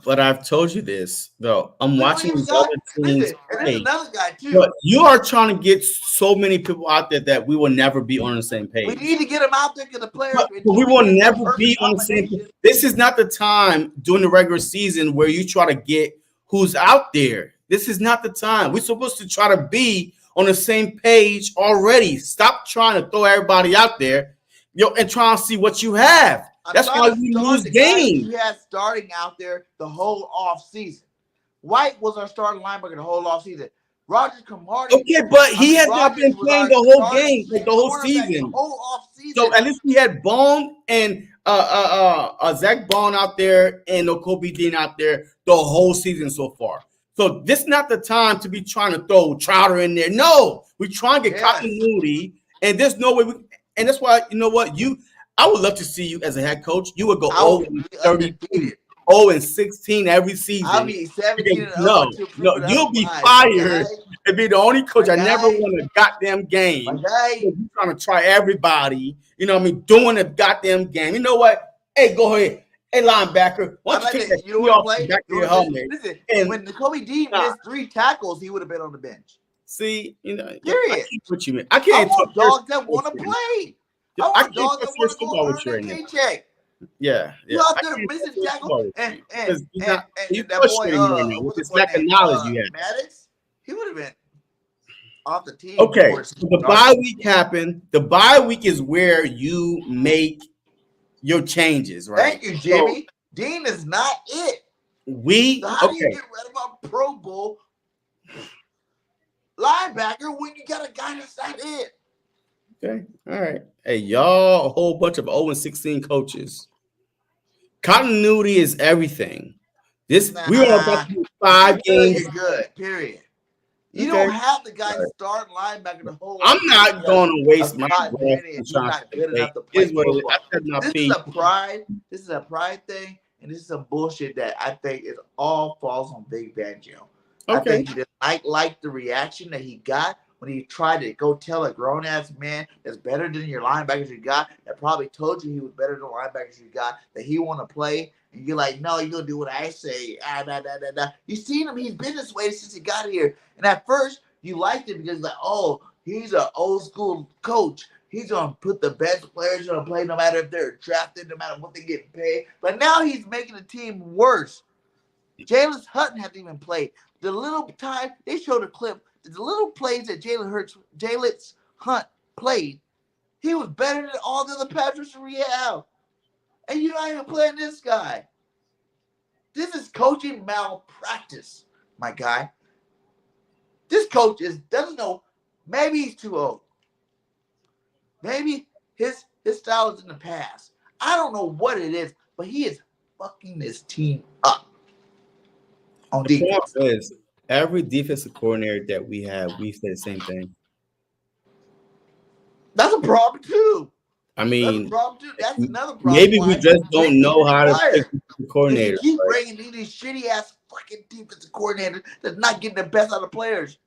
But I've told you this, though. I'm watching these other teams. And there's another guy, too. But you are trying to get so many people out there that we will never be on the same page. We need to get them out there because the players. But we will never be on the same page. This is not the time during the regular season where you try to get who's out there. This is not the time. We're supposed to try to be on the same page already. Stop trying to throw everybody out there, and try and see what you have. That's why we lose games. We had starting out there the whole off season. White was our starting linebacker the whole off season. Roger Camardi. Okay, but he has not been playing the whole game, like the whole season. The whole off season. So at least we had Bone and Zach Bone out there and Nakobe Dean out there the whole season so far. So this is not the time to be trying to throw Trotter in there. No, we're trying to get continuity, and there's no way and that's why, you know what, I would love to see you as a head coach. You would go 0-30, 0-16 every season. I'll be 17 No, you'll be fired and be the only coach. I never won a goddamn game. You're trying to try everybody, doing a goddamn game. You know what? Hey, go ahead. Hey, linebacker, why don't you take that off the back of your helmet? Listen, when Nakobe Dean missed 3 tackles, he would have been on the bench. See, period. I keep what you mean. I can't want dogs that want to play. I I want can't dogs play that want serious to go football earn with you their right now. paycheck. Yeah. You out I there can't play missing serious tackle football with and you and because and, you and that boy, frustrating me right now with what's the this boy lack of name? knowledge you have. Maddox. He would have been off the team Okay, before so the bye week happened. The bye week is where you make your changes, right? Thank you, So Jimmy. Dean is not it. So how do you okay. get rid of a Pro Bowl linebacker when you got a guy that's not it? Okay. All right. Hey, y'all, a whole bunch of 0-16 coaches. Continuity is everything. We are about Nah. to do If you're 5 good, games. you're good. Period. You Okay. don't have the guy All right. starting linebacker the whole I'm lot not because going to waste of my breath continuity, and and he's trying to not good debate. enough to Is play what it is. I football. said my This is piece. a pride. This is a pride thing, and this is some bullshit that I think it all falls on Big Fangio. I Okay. think he didn't like the reaction that he got when he tried to go tell a grown ass man that's better than your linebackers you got, that probably told you he was better than the linebackers you got, that he want to play, and you're like, no, you're gonna do what I say. You seen him? He's been this way since he got here. And at first, you liked him because like, oh, he's an old school coach. He's gonna put the best players on the play, no matter if they're drafted, no matter what they get paid. But now he's making the team worse. Jalen Hutton hasn't even played. The little time they showed a clip, the little plays that Jalen Hunt played, he was better than all the other Patriots we have. And you're not even playing this guy. This is coaching malpractice, my guy. This coach doesn't know. Maybe he's too old. Maybe his style is in the past. I don't know what it is, but he is fucking this team up on The point defense. is, every defensive coordinator that we have, we say the same thing. That's a problem too. I That's a mean, problem too. That's another problem. maybe we Why just Rick don't needs know to be how to pick fired. the Because you coordinator. keep Right? bringing in these shitty ass fucking defensive coordinators that's not getting the best out of players.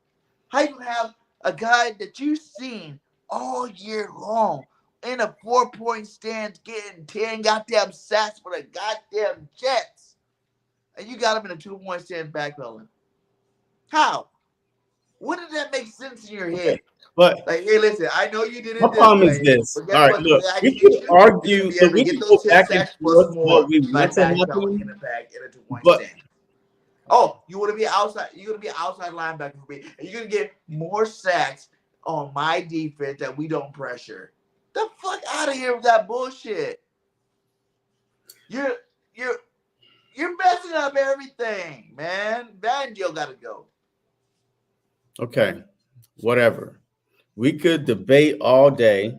How you have a guy that you've seen all year long in a 4-point stance getting 10 goddamn sacks for the goddamn Jets, and you got him in a 2-point stance backpedaling? How? When did that make sense in your head? But Like, hey, listen, I know you did my it this problem is way, this. but All guess right, what? The look, way I we can can get you, you're going argue, to be look, able to we get can go those 10 back and sacks plus forth more what we by want to backpedaling in happen. the back in a 2-point But stance. Oh, you want to be outside? You're going to be an outside linebacker for me, and you're going to get more sacks on my defense that we don't pressure. The fuck out of here with that bullshit. You're messing up everything, man. Banjo got to go. okay, whatever. We could debate all day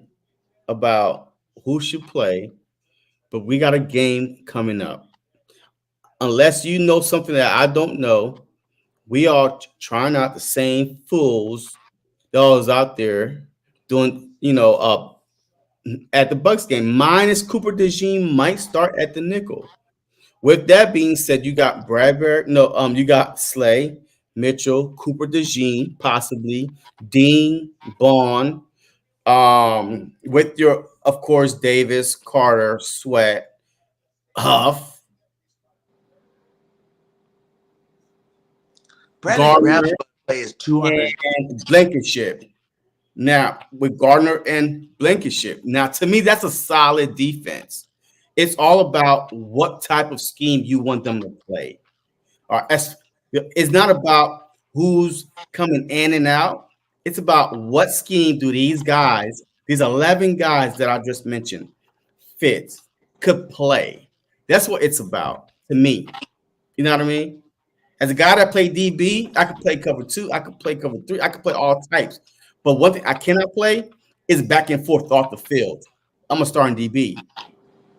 about who should play, but we got a game coming up. Unless you know something that I don't know, we are trying out the same fools that was out there doing, at the Bucks game. Minus Cooper DeJean might start at the nickel. With that being said, you got Bradbury, you got Slay, Mitchell, Cooper DeJean, possibly Dean, Bond, with your, of course, Davis, Carter, Sweat, Huff, Brandon Graham's Gardner, going to play his 200. and Blankenship. Now, with Gardner and Blankenship. Now, to me, that's a solid defense. It's all about what type of scheme you want them to play. It's not about who's coming in and out. It's about what scheme do these guys, these 11 guys that I just mentioned, fit, could play. That's what it's about to me. You know what I mean? As a guy that played DB, I could play cover 2, I could play cover 3, I could play all types. But one thing I cannot play is back and forth off the field. I'm a starting DB,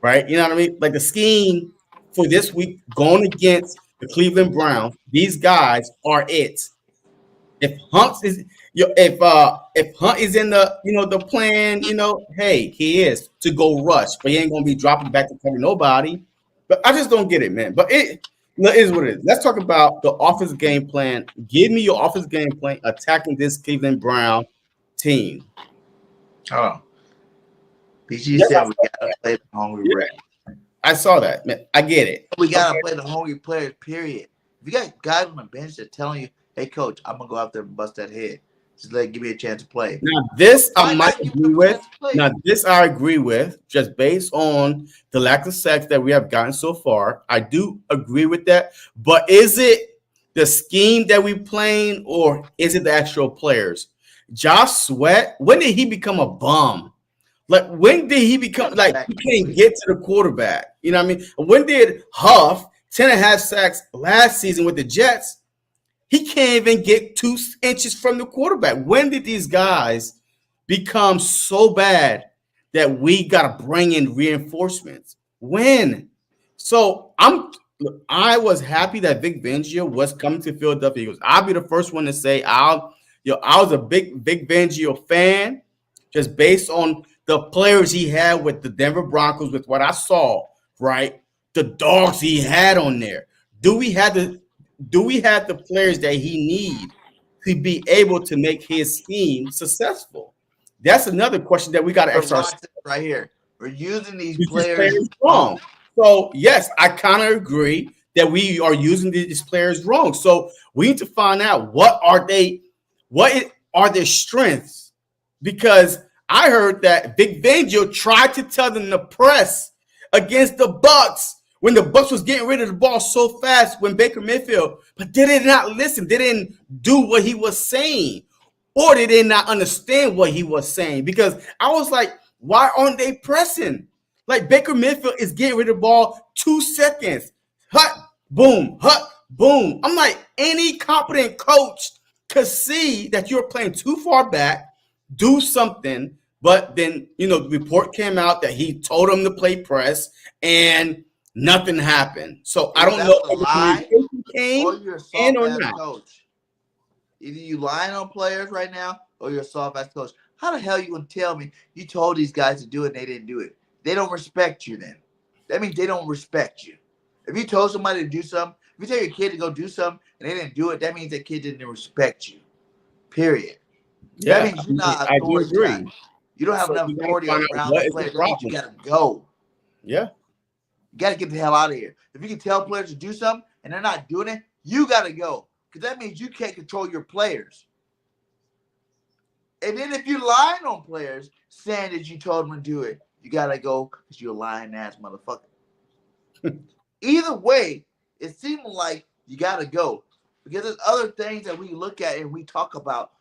right? You know what I mean? Like the scheme for this week going against the Cleveland Browns, these guys are it. If if Hunt is in the plan, hey, he is to go rush, but he ain't gonna be dropping back to cover nobody. But I just don't get it, man. But it is what it is. Let's talk about the offensive game plan. Give me your offensive game plan attacking this Cleveland Brown team. Hold on. PG Yes, said we got to play the hungry yeah, red. I saw that, man. I get it. We got to play the hungry players, period. If you got guys on the bench that telling you, hey, coach, I'm going to go out there and bust that head. Just give me a chance to play. Now, this I Why might not give agree him a with. chance to play? Now, this I agree with, just based on the lack of sex that we have gotten so far. I do agree with that. But is it the scheme that we playing, or is it the actual players? Josh Sweat, when did he become a bum? Like, when did he become like he can't get to the quarterback? You know what I mean? When did Huff 10.5 sacks last season with the Jets? He can't even get 2 inches from the quarterback. When did these guys become so bad that we got to bring in reinforcements? When? So I was happy that Vic Fangio was coming to Philadelphia Eagles. I'll be the first one to say I was a big Vic Fangio fan, just based on the players he had with the Denver Broncos, with what I saw, right? The dogs he had on there. Do we have the players that he need to be able to make his scheme successful? That's another question that we got to ask ourselves. Right here. We're using these These players wrong. So, yes, I kind of agree that we are using these players wrong. So we need to find out what are their strengths, because I heard that Vic Fangio tried to tell them to press against the Bucs when the Bucs was getting rid of the ball so fast when Baker Mayfield, but they did not listen. They didn't do what he was saying, or they did not understand what he was saying, because I was like, why aren't they pressing? Like, Baker Mayfield is getting rid of the ball 2 seconds. Hut, boom, hut, boom. I'm like, any competent coach could see that you're playing too far back, do something, but then, the report came out that he told him to play press and nothing happened. So I don't know if the communication came or you're a in or soft-ass not. coach. Either you lying on players right now, or you're a soft-ass coach. How the hell you gonna tell me you told these guys to do it and they didn't do it? They don't respect you then. That means they don't respect you. If you told somebody to do something, if you tell your kid to go do something and they didn't do it, that means that kid didn't respect you. Period. Yeah, that means you're not I do agree. You don't have enough authority around the players. That means you gotta go. Yeah. You gotta get the hell out of here. If you can tell players to do something and they're not doing it, you gotta go. Because that means you can't control your players. And then if you're lying on players, saying that you told them to do it, you gotta go because you're a lying ass motherfucker. Either way, it seems like you gotta go. Because there's other things that we look at and we talk about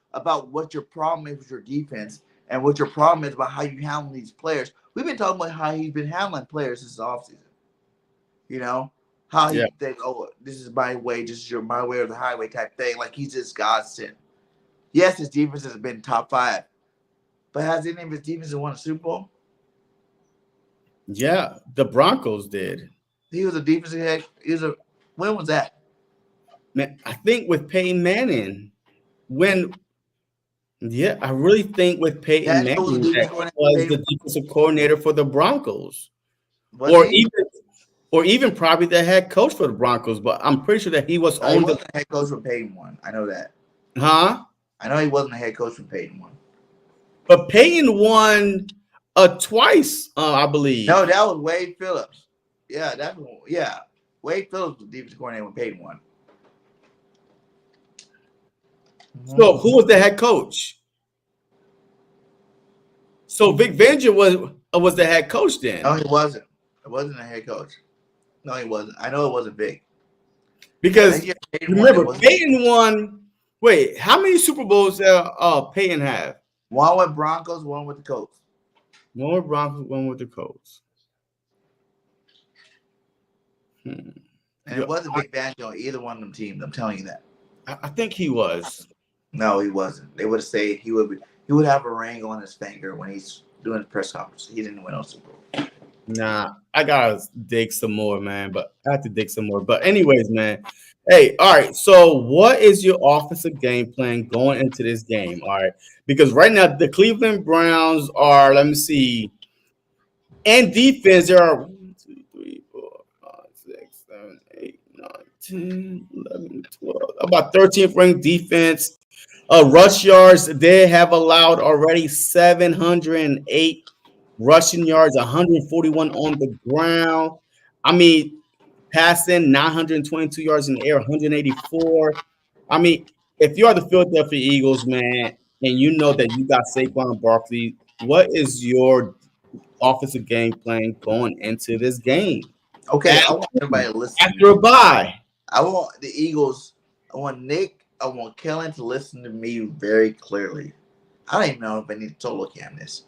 what your problem is with your defense and what your problem is about how you handle these players. We've been talking about how he's been handling players this offseason. How he think, oh, this is my way, this is my way or the highway type thing. Like he's just God sent. Yes, his defense has been top 5. But has any of his defenses won a Super Bowl? Yeah, the Broncos did. He was a defensive head. When was that? Man, I think with Peyton Manning. I really think with Peyton Manning was the defensive coordinator for the Broncos. Or even probably the head coach for the Broncos, but I'm pretty sure that he was on the head coach for Peyton one. I know that. Huh? I know he wasn't the head coach for Peyton one. But Peyton won twice, I believe. No, that was Wade Phillips. Yeah, Wade Phillips was the defensive coordinator when Peyton won. So who was the head coach? So Vic Fangio was the head coach then. No, he wasn't. It wasn't the head coach. No, he wasn't. I know it wasn't Vic. Because remember, Peyton won. Wait, how many Super Bowls Peyton have? One with Broncos, one with the Colts. One with Broncos, one with the Colts. And it wasn't Vic Fangio on either one of them teams. I'm telling you that. I think he was. No, he wasn't. They would have said he would have a ring on his finger when he's doing his press conference. He didn't win on Super Bowl. Nah, I gotta dig some more, man. But I have to dig some more. But anyways, man. Hey, all right. So what is your offensive game plan going into this game? All right. Because right now the Cleveland Browns are, let me see, and defense, there are 1, 2, 3, 4, 5, 6, 7, 8, 9, 10, 11, 12, about 13th ranked defense. Rush yards, they have allowed already 708 rushing yards, 141 on the ground. I mean, passing 922 yards in the air, 184. I mean, if you are the Philadelphia Eagles, man, and you know that you got Saquon Barkley, what is your offensive game plan going into this game? Okay, At I want everybody to listen to after a me. bye. I want the Eagles. I want Nick. I want Kellen to listen to me very clearly. I don't even know if I need to solo cam this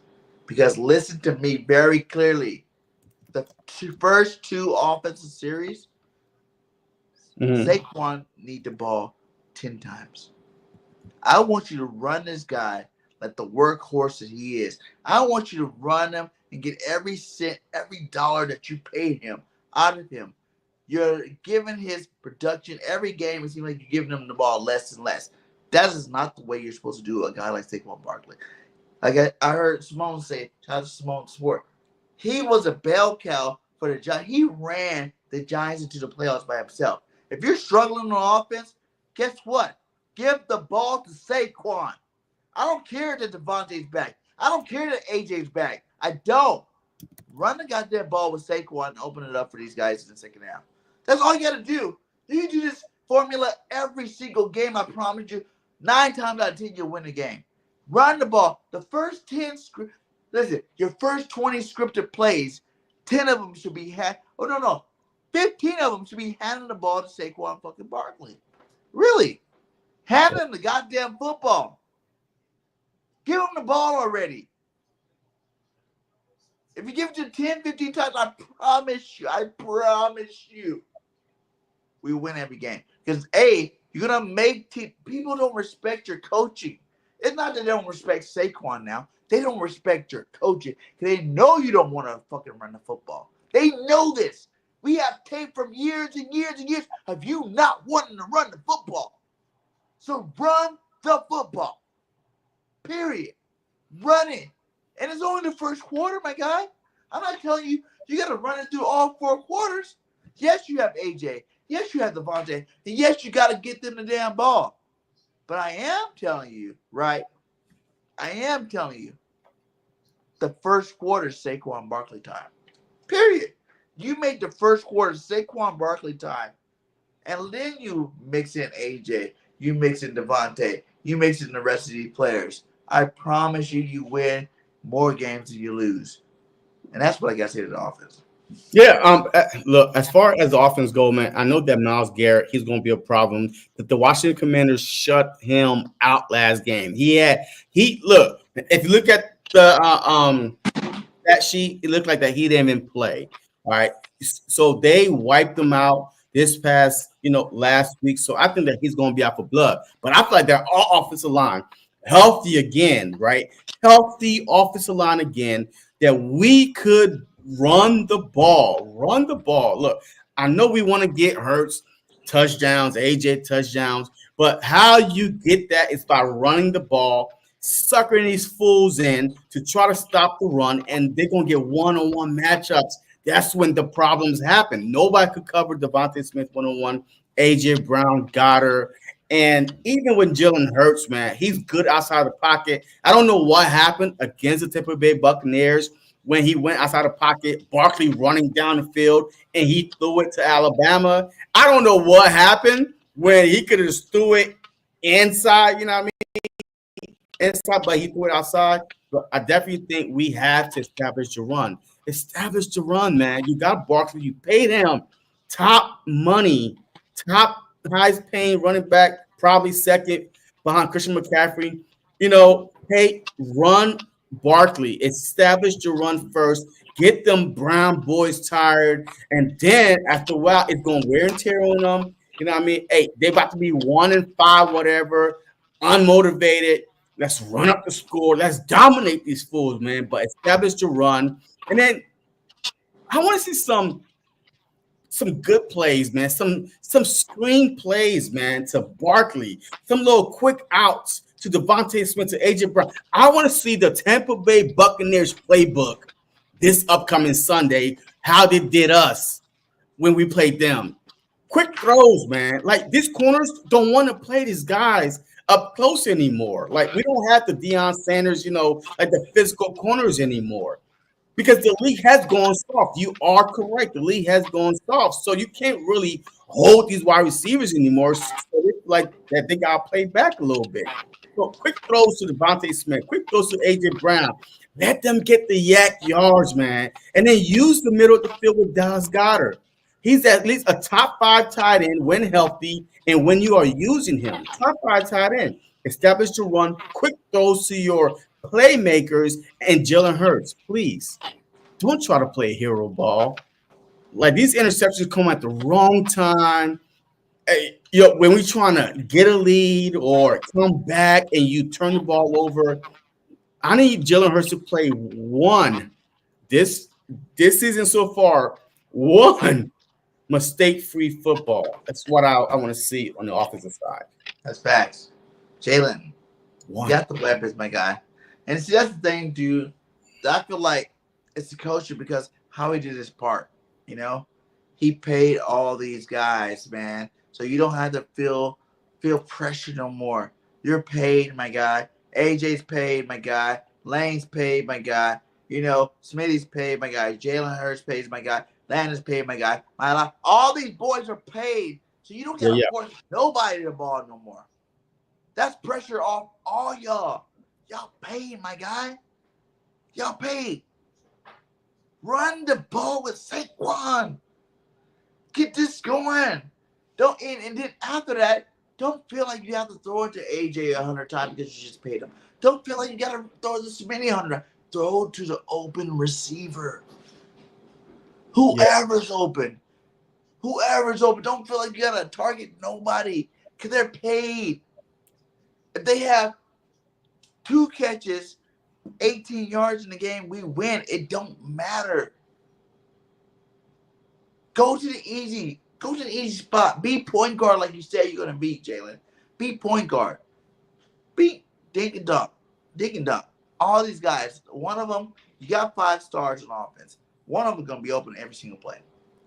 because listen to me very clearly. The first two offensive series, Saquon need the ball 10 times. I want you to run this guy like the workhorse that he is. I want you to run him and get every cent, every dollar that you paid him out of him. You're giving his production every game. It seems like you're giving him the ball less and less. That is not the way you're supposed to do a guy like Saquon Barkley. Like I heard Simone say, shout out to Simone Sport. He was a bell cow for the Giants. He ran the Giants into the playoffs by himself. If you're struggling on offense, guess what? Give the ball to Saquon. I don't care that Devontae's back. I don't care that AJ's back. I don't. Run the goddamn ball with Saquon and open it up for these guys in the second half. That's all you got to do. You do this formula every single game. I promise you, 9 times out of 10, you'll win the game. Run the ball. The first 10, your first 20 scripted plays, 10 of them should be 15 of them should be handing the ball to Saquon fucking Barkley. Really. Hand him the goddamn football. Give him the ball already. If you give it to 10, 15 times, I promise you, we win every game. Because, you're going to make people don't respect your coaching. It's not that they don't respect Saquon now. They don't respect your coaching because they know you don't want to fucking run the football. They know this. We have tape from years and years and years of you not wanting to run the football. So run the football. Period. Run it. And it's only the first quarter, my guy. I'm not telling you, you got to run it through all 4 quarters. Yes, you have AJ. Yes, you have Devontae. And yes, you got to get them the damn ball. But I am telling you, right? I am telling you, the first quarter is Saquon Barkley time. Period. You make the first quarter Saquon Barkley time, and then you mix in AJ, you mix in Devontae, you mix in the rest of these players. I promise you, you win more games than you lose. And that's what I got to say to the offense. Yeah, look, as far as the offense go, man, I know that Myles Garrett, he's going to be a problem. That the Washington Commanders shut him out last game. Look, if you look at the that sheet, it looked like that he didn't even play. All right, so they wiped him out this past, last week. So I think that he's going to be out for blood. But I feel like they're all offensive line healthy again, right? Healthy offensive line again that we could run the ball. Run the ball. Look, I know we want to get Hurts touchdowns, AJ touchdowns, but how you get that is by running the ball, suckering these fools in to try to stop the run, and they're going to get one-on-one matchups. That's when the problems happen. Nobody could cover Devontae Smith one-on-one, AJ Brown, Goddard. And even when Jalen Hurts, man, he's good outside the pocket. I don't know what happened against the Tampa Bay Buccaneers when he went outside the pocket, Barkley running down the field, and he threw it to Alabama. I don't know what happened when he could have just threw it inside, you know what I mean? Inside, but he threw it outside. But I definitely think we have to establish the run. Establish the run, man. You got Barkley. You paid him top money, top highest paying running back, probably second behind Christian McCaffrey. Hey, run Barkley. Establish the run first. Get them Brown boys tired. And then after a while, it's going to wear and tear on them. You know what I mean? Hey, they about to be 1-5, whatever, unmotivated. Let's run up the score. Let's dominate these fools, man. But establish the run. And then I want to see some good plays, man. Some screen plays, man, to Barkley. Some little quick outs to Devontae Smith, to AJ Brown. I want to see the Tampa Bay Buccaneers playbook this upcoming Sunday, how they did us when we played them. Quick throws, man. Like, these corners don't want to play these guys up close anymore. Like, we don't have the Deion Sanders, like the physical corners anymore. Because the league has gone soft. You are correct. The league has gone soft. So you can't really hold these wide receivers anymore. So it's like that they got to play back a little bit. quick throws to Devontae Smith, quick throws to AJ Brown. Let them get the yak yards, man, and then use the middle of the field with Dallas Goedert. He's at least a top 5 tight end when healthy and when you are using him. Top 5 tight end. Established to run, quick throws to your playmakers and Jalen Hurts. Please don't try to play hero ball. Like these interceptions come at the wrong time. Hey, when we're trying to get a lead or come back and you turn the ball over, I need Jalen Hurts to play this season so far, one mistake-free football. That's what I want to see on the offensive side. That's facts. Jalen, you got the weapons, my guy. And see, that's the thing, dude. I feel like it's the culture because Howie did his part, you know? He paid all these guys, man. So you don't have to feel pressure no more. You're paid, my guy. AJ's paid, my guy. Lane's paid, my guy. You know, Smitty's paid, my guy. Jalen Hurts pays, my guy. Landon's paid, my guy. All these boys are paid. So you don't get to force nobody the ball no more. That's pressure off all y'all. Y'all paid, my guy. Y'all paid. Run the ball with Saquon. Get this going. And then after that, don't feel like you have to throw it to AJ 100 times because you just paid him. Don't feel like you got to throw this many 100. Throw to the open receiver. Whoever's open. Whoever's open. Don't feel like you got to target nobody because they're paid. If they have 2 catches, 18 yards in the game, we win. It don't matter. Go to the easy spot. Be point guard like you said you're gonna be, Jalen. Be point guard. Be dink and dunk. Dink and dunk. All these guys, one of them, you got 5 stars on offense. One of them gonna be open every single play.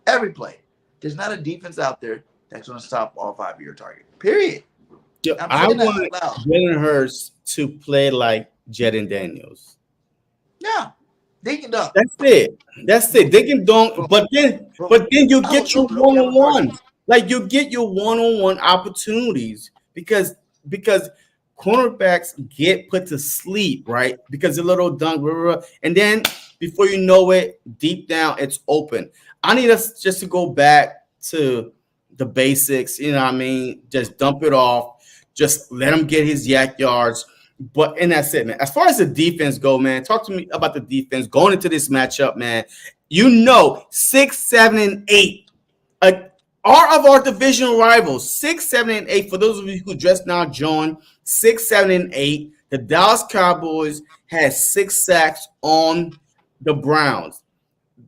Every play. There's not a defense out there that's gonna stop all 5 of your target. Period. I want Jalen Hurts to play like Jaden Daniels. Yeah. They can dunk. That's it. They can dunk, but then you get your one-on-one. Like you get your one-on-one opportunities because cornerbacks get put to sleep, right? Because a little dunk, blah, blah, blah. And then before you know it, deep down it's open. I need us just to go back to the basics, you know what I mean? Just dump it off. Just let him get his yak yards. And that's it, man. As far as the defense go, man, talk to me about the defense going into this matchup, man. 6, 7, and 8 are of our division rivals. 6, 7, and 8. For those of you who just now joined, 6, 7, and 8. The Dallas Cowboys had 6 sacks on the Browns.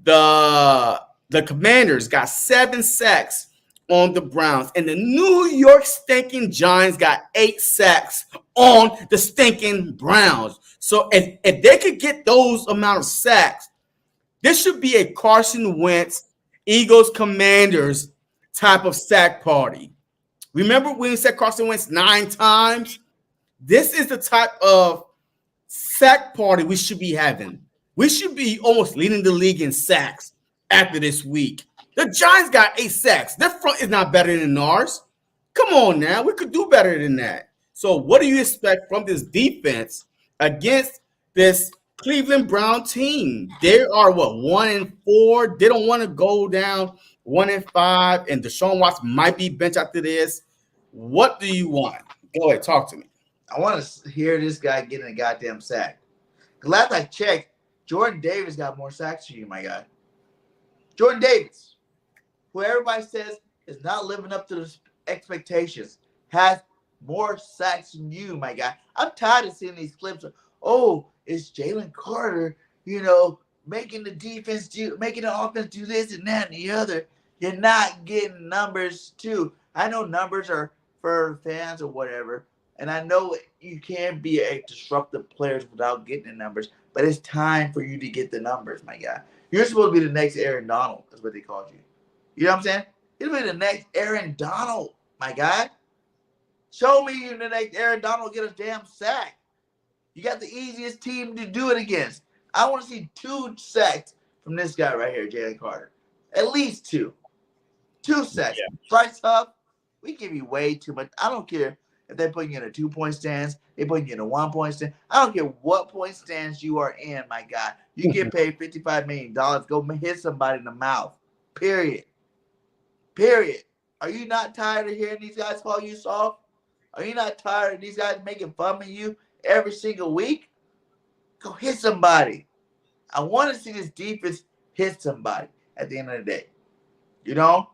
The Commanders got 7 sacks on the Browns, and the New York stinking Giants got 8 sacks on the stinking Browns. So if they could get those amount of sacks, this should be a Carson Wentz, Eagles, Commanders type of sack party. Remember when we said Carson Wentz 9 times? This is the type of sack party we should be having. We should be almost leading the league in sacks after this week. The Giants got 8 sacks. Their front is not better than ours. Come on now. We could do better than that. So what do you expect from this defense against this Cleveland Brown team? They are 1-4. They don't want to go down 1-5, and Deshaun Watson might be benched after this. What do you want? Go ahead, talk to me. I want to hear this guy getting a goddamn sack. Last I checked, Jordan Davis got more sacks than you, my guy. Jordan Davis, who everybody says is not living up to the expectations, has more sacks than you, my guy. I'm tired of seeing these clips of, it's Jalen Carter, making the offense do this and that and the other. You're not getting numbers too. I know numbers are for fans or whatever, and I know you can't be a disruptive player without getting the numbers, but it's time for you to get the numbers, my guy. You're supposed to be the next Aaron Donald, is what they called you. You know what I'm saying? You'll be the next Aaron Donald, my guy. Show me you the next Aaron Donald get a damn sack. You got the easiest team to do it against. I want to see 2 sacks from this guy right here, Jalen Carter. At least 2. 2 sacks. Yeah. Bryce Huff, we give you way too much. I don't care. If they're putting you in a 2-point stance, they putting you in a 1-point stance. I don't care what point stance you are in, my guy. You get paid $55 million. Go hit somebody in the mouth. Period. Period. Are you not tired of hearing these guys call you soft? Are you not tired of these guys making fun of you every single week? Go hit somebody. I want to see this defense hit somebody at the end of the day. You know?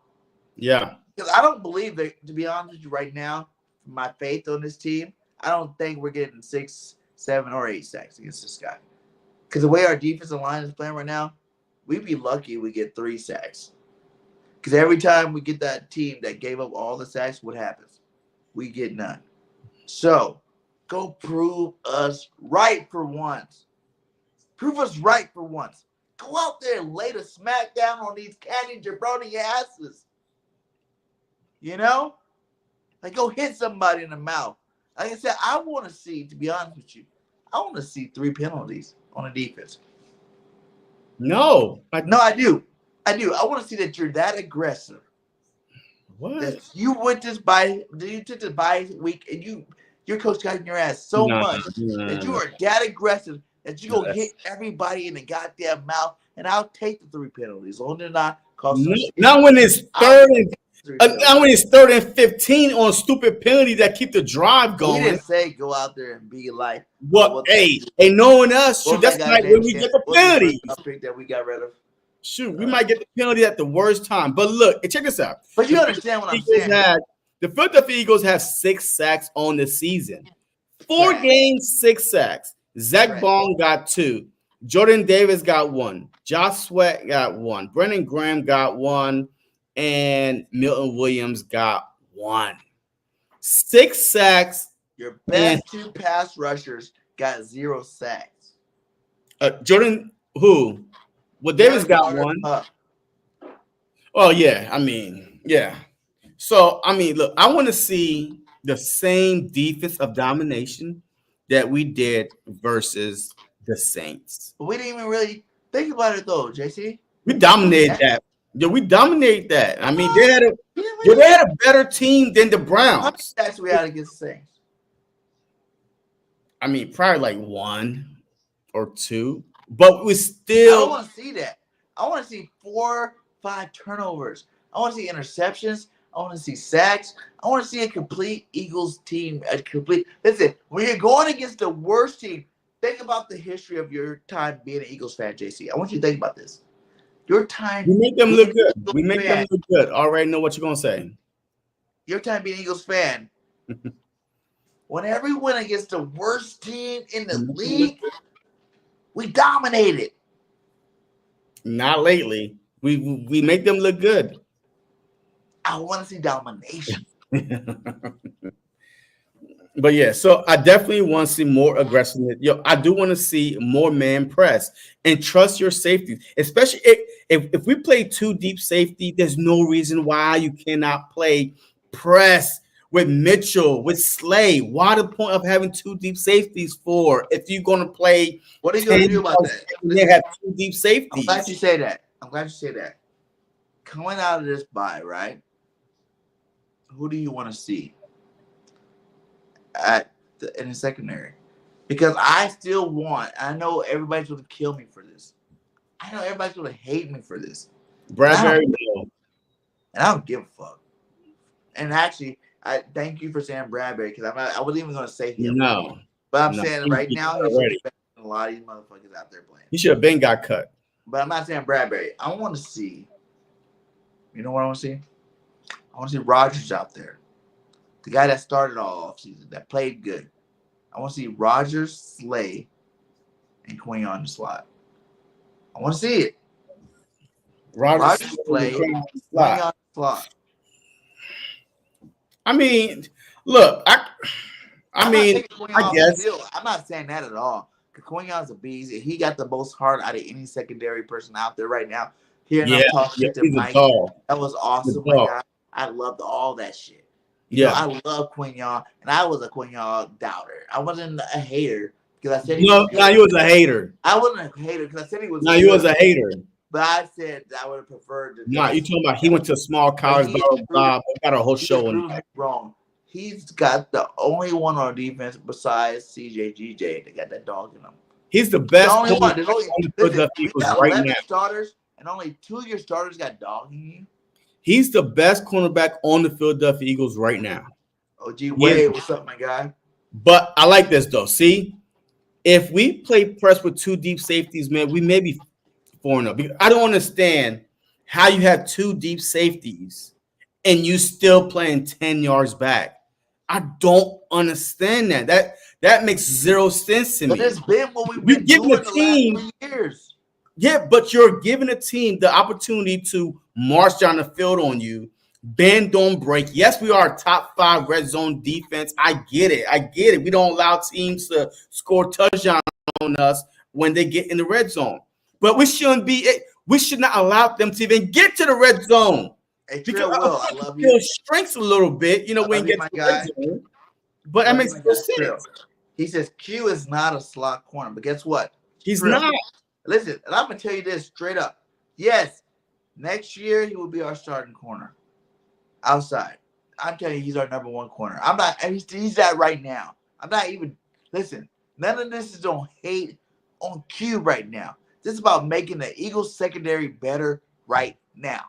Yeah. Because I don't believe that, to be honest with you right now, my faith on this team, I don't think we're getting 6, 7, or 8 sacks against this guy. Because the way our defensive line is playing right now, we'd be lucky if we get 3 sacks. Because every time we get that team that gave up all the sacks, what happens? We get none. So, go prove us right for once. Prove us right for once. Go out there and lay the smack down on these candy jabroni asses. You know? Like, go hit somebody in the mouth. Like I said, I want to see, to be honest with you, I want to see 3 penalties on the defense. No, I do. I want to see that you're that aggressive. What? That you went this bye, you took this bye week, and your coach got in your ass so much that you are that aggressive that you go hit everybody in the goddamn mouth, and I'll take the 3 penalties. Only they're not cost. Not when it's third and not when it's 3rd and 15 on stupid penalty that keep the drive going. He didn't say go out there and be like, what? Hey, knowing us, shoot, that's like when we get the penalty. That we got rid of. Shoot, we might get the penalty at the worst time. But look, check this out. But you understand what I'm saying. The Philadelphia Eagles have 6 sacks on the season. 4 games, 6 sacks. Zach Bond got 2. Jordan Davis got 1. Josh Sweat got 1. Brendan Graham got 1. And Milton Williams got 1. 6 sacks. Your best 2 pass rushers got 0 sacks. Jordan, who? Well, Davis got 1. Oh, yeah. I mean, yeah. So, I mean, look, I want to see the same defense of domination that we did versus the Saints. But we didn't even really think about it, though, JC. We dominated that. Yeah, we dominate that. I mean, they had a better team than the Browns. How many sacks we had against the Saints? I mean, probably like 1 or 2. But we still. I don't want to see that. I want to see 4, 5 turnovers. I want to see interceptions. I want to see sacks. I want to see a complete Eagles team. Listen, when you're going against the worst team, think about the history of your time being an Eagles fan, JC. I want you to think about this. Your time. We make them look good. We make them look good. Already know what you're going to say. Your time being an Eagles fan. Whenever we went against the worst team in the league, we dominated. Not lately. We make them look good. I want to see domination. But yeah, so I definitely want to see more aggressiveness. I do want to see more man press and trust your safety, especially if we play 2 deep safety. There's no reason why you cannot play press with Mitchell, with Slay. Why the point of having 2 deep safeties for if you're going to play? What are you going to do about that? They have 2 deep safeties. I'm glad you say that. Coming out of this bye, right? Who do you want to see in the secondary? Because I still want. I know everybody's going to kill me for this. I know everybody's going to hate me for this. Bradbury, and I don't give a fuck. And actually, I thank you for saying Bradbury because I wasn't even going to say him. No, but I'm saying right now he's a lot of these motherfuckers out there playing. He should have been got cut. But I'm not saying Bradbury. I want to see. You know what I want to see? I want to see Rodgers out there. The guy that started all offseason, that played good. I want to see Rodgers, Slay, and Queen on the slot. I want to see it. Rodgers play, Queen on the slot. I mean, look, I guess. I'm not saying that at all. Because Quinion's a beast. He got the most heart out of any secondary person out there right now. Hearing him talk shit to Mike, that was awesome. I loved all that shit. You know, I love Quinion, and I was a Quinion doubter. I wasn't a hater because I said you was a hater. I wasn't a hater because I said he was. You was a hater. But I said I would have preferred to. You talking about he went to a small college, got a whole show on. Wrong. he's got the only one on defense besides CJ that got that dog in him. He's the best. The only one. Listen, we Eagles got right 11 now. starters, and only 2 of your starters got dog in you. He's the best cornerback on the Philadelphia Eagles right now. Oh, gee, Wade, what's up, my guy? But I like this though. See, if we play press with 2 deep safeties, man, we may be 4-0. Because I don't understand how you have 2 deep safeties and you still playing 10 yards back. I don't understand that. That makes zero sense to me. But it's been what we've been doing the last 3 years. Yeah, but you're giving a team the opportunity to march down the field on you. Bend, don't break. Yes, we are a top 5 red zone defense. I get it. We don't allow teams to score touchdowns on us when they get in the red zone. But we should not allow them to even get to the red zone. Hey, Because Will, I love you. Strengths a little bit, when you get to the red zone. But that makes no sense. He says Q is not a slot corner, but guess what? He's not. Listen, and I'm gonna tell you this straight up. Yes, next year he will be our starting corner. Outside, I'm telling you, he's our number 1 corner. I'm not. He's that right now. I'm not even. Listen, none of this is on hate on Q right now. This is about making the Eagles secondary better right now.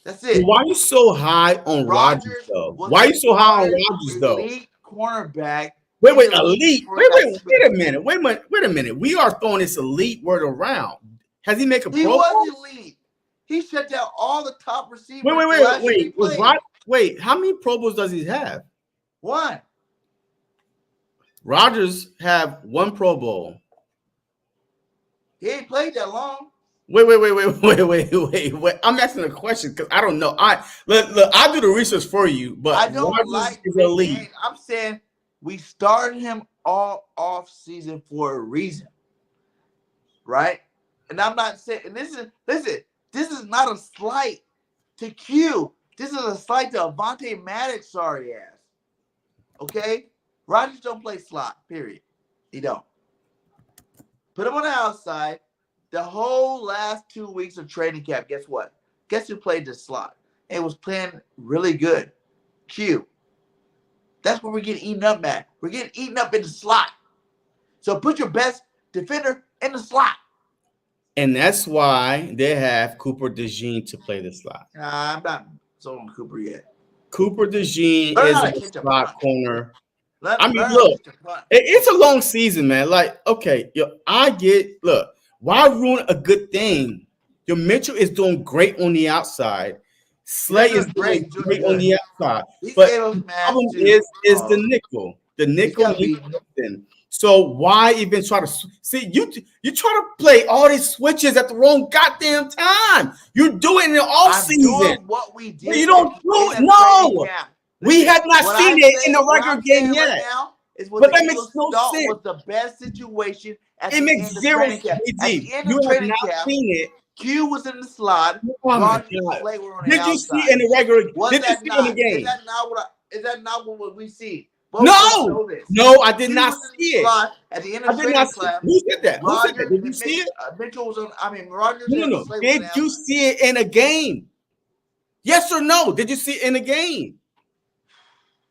That's it. Why are you so high on Rodgers though? Why are you so high on Rodgers though? Elite cornerback. Wait, elite. Wait a minute. We are throwing this elite word around. Has he made a Pro Bowl? He was elite. He shut down all the top receivers. Wait. How many Pro Bowls does he have? 1. Rodgers have 1 Pro Bowl. He ain't played that long. Wait. I'm asking a question because I don't know. I'll do the research for you, but I don't Rodgers like is elite. I'm saying we started him all off season for a reason, right? And I'm not saying. And this is not a slight to Q. This is a slight to Avonte Maddox. Sorry ass. Okay, Rodgers don't play slot. Period. He don't. Put him on the outside. The whole last 2 weeks of training camp, guess what? Guess who played the slot? And was playing really good. Q. That's where we're getting eaten up at. We're getting eaten up in the slot. So put your best defender in the slot. And that's why they have Cooper DeJean to play the slot. I'm not sold on Cooper yet. Cooper DeJean is a slot corner. Look, it's a long season, man. Why ruin a good thing? Your Mitchell is doing great on the outside. Slay is doing great on the outside. But the problem is the nickel. The nickel needs something. So why even try to see you try to play all these switches at the wrong goddamn time? You do it in the off season. What we did. You don't do it. No. We have not seen it in the regular game yet. But that makes no sense. Was the best situation. It makes zero sense. You have not seen it. Q was in the slot. Oh my God. Did you see it in the regular? Did you see it in the game? Is that not what we see? No, I did not see it. At the end of training class, who said that? Who said that? Did you see it? Mitchell was on. I mean, Rogers. No. Did you see it in a game? Yes or no? Did you see it in a game?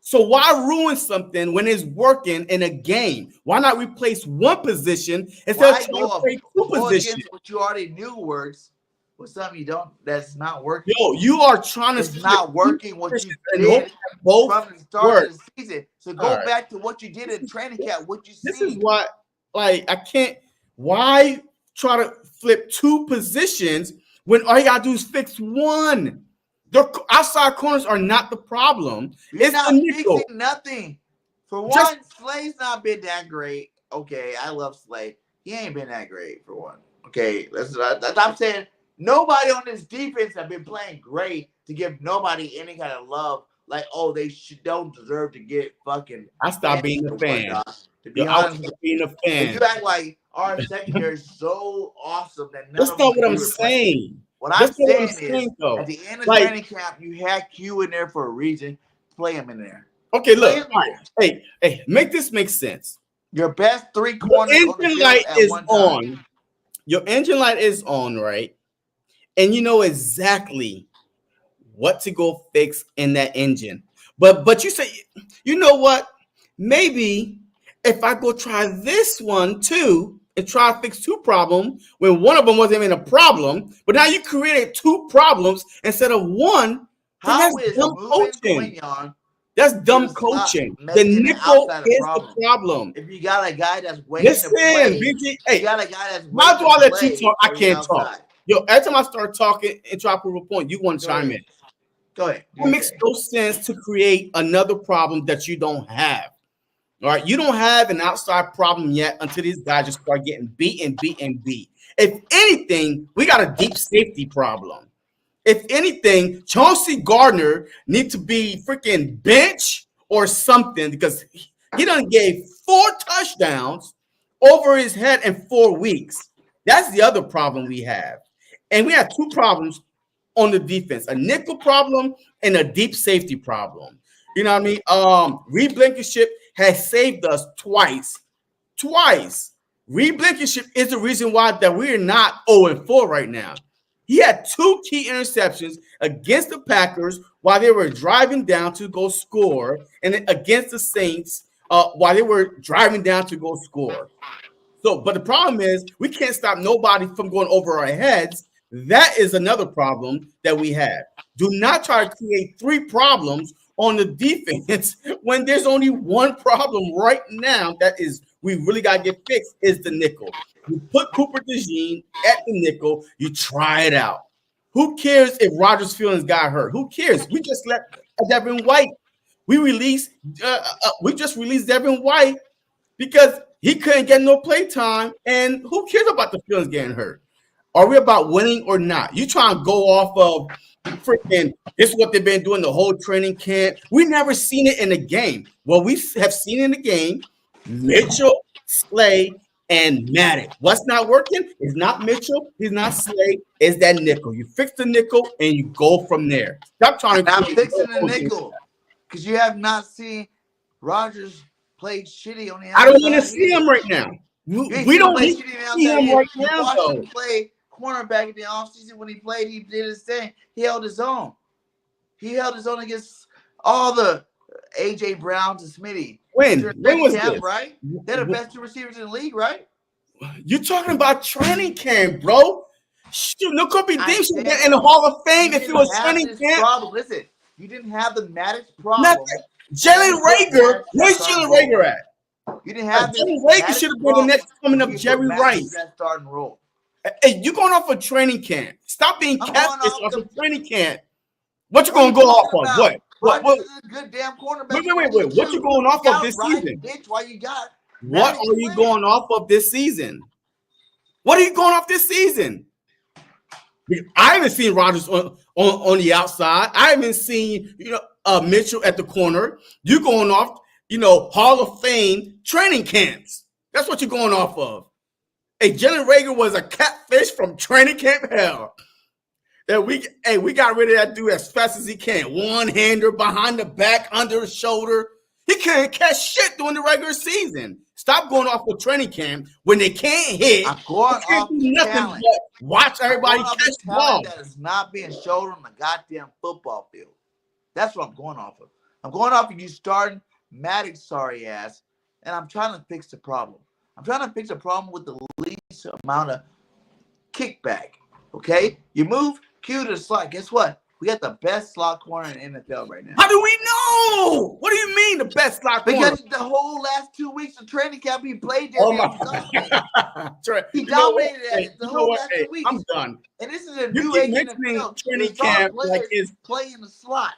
So why ruin something when it's working in a game? Why not replace one position instead of trying to play 2 positions? What you already knew works with something you don't. That's not working. Yo, you are trying to. It's not working. What you did from the start of the season. So go back to what you did in training camp. What you see. This is why, I can't. Why try to flip 2 positions when all you gotta do is fix 1? The outside corners are not the problem. It's not fixing nothing. For one, Slay's not been that great. Okay, I love Slay. He ain't been that great for one. Okay, I'm saying nobody on this defense have been playing great to give nobody any kind of love. Like, oh, they don't deserve to get fucking. I stopped being a fan. To be honest, being a fan. You act like our secondary is so awesome that that's not what I'm saying. What I'm saying is, at the end of training camp, you had Q in there for a reason. Play him in there. Okay, look. Hey, make this make sense. Your best 3 corners. Your engine light is on. Your engine light is on, right? And you know exactly what to go fix in that engine. But you say, you know what? Maybe if I go try this one too and try to fix two problems when one of them wasn't even a problem, but now you created two problems instead of one, then How that's is dumb moving coaching. Quinion That's to the dumb slot coaching. The making it nickel outside a is the problem? problem. If you got a guy that's waiting to Listen, play, BG, you hey, got a guy that's why waiting do I to let you play, talk? I or he's can't talk. outside. Yo, every time I start talking and try to prove a point, you want to Go chime ahead. in. Go ahead. It makes no sense to create another problem that you don't have. All right, you don't have an outside problem yet until these guys just start getting beat and beat and beat. If anything, we got a deep safety problem. If anything, Chauncey Gardner needs to be freaking bench or something because he done gave 4 touchdowns over his head in 4 weeks. That's the other problem we have. And we have 2 problems on the defense, a nickel problem and a deep safety problem. You know what I mean? Reed Blankenship has saved us twice. Twice. Reed Blankenship is the reason why that we're not 0-4 right now. He had 2 key interceptions against the Packers while they were driving down to go score, and then against the Saints while they were driving down to go score. So, but the problem is we can't stop nobody from going over our heads. That is another problem that we have. Do not try to create 3 problems on the defense when there's only one problem right now that is we really got to get fixed is the nickel. You put Cooper DeJean at the nickel, you try it out. Who cares if Rogers' feelings got hurt? Who cares? We just let Devin White. We just released Devin White because he couldn't get no play time, and who cares about the feelings getting hurt? Are we about winning or not? You trying to go off of freaking this is what they've been doing the whole training camp. We never seen it in the game. Well, we have seen in the game Mitchell, Slay, and Maddox. What's not working is not Mitchell, he's not Slay, it's that nickel. You fix the nickel and you go from there. Stop trying to I'm fixing the nickel because you have not seen Rodgers play shitty on the outside. I don't want to see him right now. We don't need to see him right now, you watched though. him play cornerback in the offseason. When he played, he did his thing. He held his own. He held his own against all the A.J. Browns and Smitty. When was camp, this? right? They're the best 2 receivers in the league, right? You're talking about training camp, bro. Shoot, look up Dean should get in the Hall of Fame if it was training camp. Problem. Listen, you didn't have the Maddox problem. Jalen Rager, where's Jalen Rager at? You didn't have Jalen Rager should have been the next coming up Jerry Rice. That starting role. Hey, you going off of training camp? Stop being catfish off of training camp. What you What gonna go off of? What? Is a good damn cornerback. Wait. What you going off of this season? Why you got? What are you going off of this season? What are you going off this season? I haven't seen Rodgers on the outside. I haven't seen Mitchell at the corner. You're going off Hall of Fame training camps. That's what you're going off of. Hey, Jalen Rager was a catfish from training camp hell. That we got rid of that dude as fast as he can. One-hander, behind the back, under his shoulder. He can't catch shit during the regular season. Stop going off of training camp when they can't hit. I'm going off the talent. But watch everybody catch the ball. That is not being showed on the goddamn football field. That's what I'm going off of. I'm going off of you starting Maddox sorry ass, and I'm trying to fix the problem. I'm trying to fix the problem with the least amount of kickback. Okay? You move Q to the slot. Guess what? We got the best slot corner in the NFL right now. How do we know? What do you mean the best slot corner? Because the whole last 2 weeks of training camp, he played there. Oh my God. He dominated it the whole last 2 weeks. I'm done. And this is a new age NFL. Training camp like is playing the slot.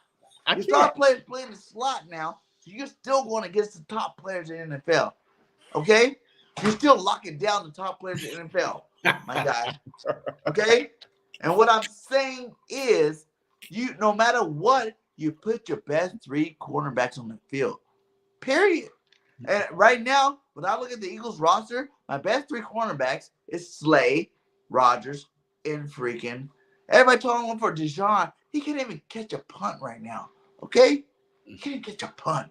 You start playing the slot now, so you're still going against the top players in the NFL. Okay? You're still locking down the top players in the NFL, my guy. Okay? And what I'm saying is, you no matter what, you put your best 3 cornerbacks on the field. Period. And right now, when I look at the Eagles roster, my best 3 cornerbacks is Slay, Rodgers, and freaking everybody talking for DeJean. He can't even catch a punt right now. Okay? He can't catch a punt.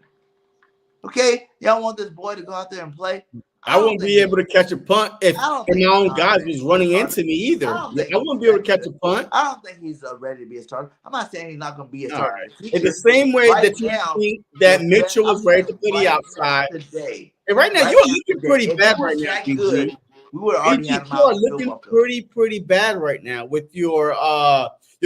Okay, y'all want this boy to go out there and play? I wouldn't be able to catch a punt if I don't my think own he's guys ready was to be a running starter. into me either. I I don't think wouldn't be able to catch a punt. I don't think he's ready to be a starter. I'm not saying he's not going to be a All starter right. in the In the future. same way Right that you now, think that the Mitchell best- was I'm ready to saying play the right outside. now, today. And right now, Right you are now, looking today, pretty if bad he right was now, that BG. good, we would have already had BG, him you are out of the looking football field. pretty bad right now with your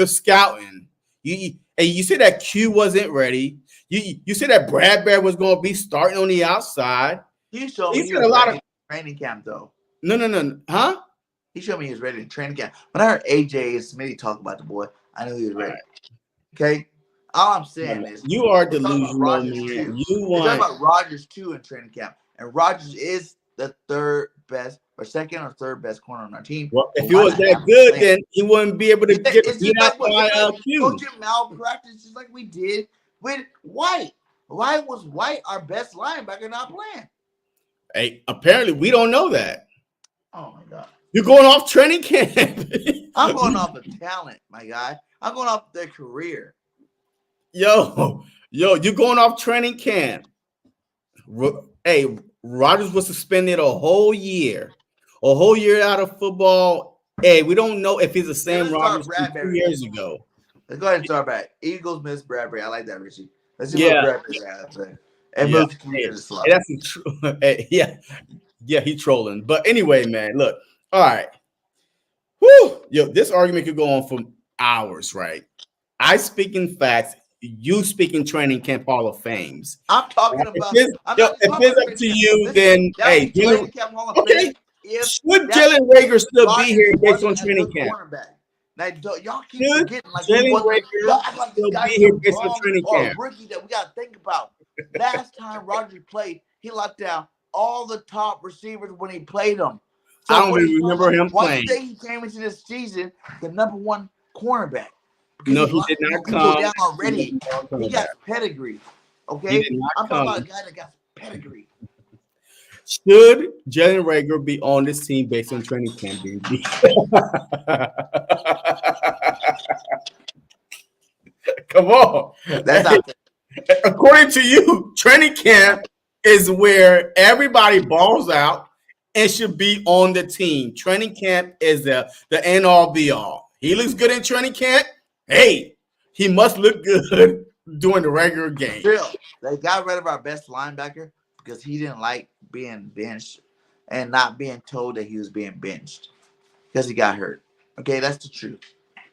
scouting. You said that Q wasn't ready. You said that Bradbury was going to be starting on the outside. He showed You me he said was a lot ready of in training camp, though. no, huh? He showed me he was ready in training camp. When I heard AJ and Smitty talk about the boy, I knew he was ready. Okay? All I'm saying is You are we're talking about delusional, Rodgers man. too. You We're talking want about Rodgers too in training camp. And Rodgers is the third best or second or third best corner on our team. well, if But he why was not that have him good, playing? then he wouldn't be able to get It's beat just out like by Q. coaching malpractice, just like we did with White. Why was White our best linebacker not playing? Hey, apparently we don't know that. Oh my God. You're going off training camp. I'm going off of talent, my guy. I'm going off their career. Yo, you're going off training camp. Hey, Rodgers was suspended a whole year out of football. Hey, we don't know if he's the same Rodgers from 2 years ago. Let's go ahead and start back. Eagles miss Bradbury. I like that, Richie. Let's see Yeah. what Bradbury has to say. And move to Hey, the slot. that's true. Hey, yeah, he trolling. But anyway, man, look. All right. Whew. Yo, this argument could go on for hours, right? I speak in facts. You speak in training camp Hall of Fames. I'm talking about. If it's up to you, then hey, training camp Hall of okay. Fame. Should Jalen Rager still be here based on training camp? Now, y'all keep Should forgetting like Jalen Rager y'all act like this still guy's be here some based on bum training or a camp? rookie that we got to think about. Last time Roger played, he locked down all the top receivers when he played them. So I don't even remember him playing. One day he came into this season the number one cornerback. No, he did not come. Down already. He got pedigree. Okay, I'm talking about a guy that got pedigree. Should Jalen Rager be on this team based on training camp? Come on. That's not according to you, training camp is where everybody balls out and should be on the team. Training camp is the end all be all. He looks good in training camp. Hey, he must look good during the regular game. Still, they got rid of our best linebacker because he didn't like being benched and not being told that he was being benched because he got hurt. Okay, that's the truth.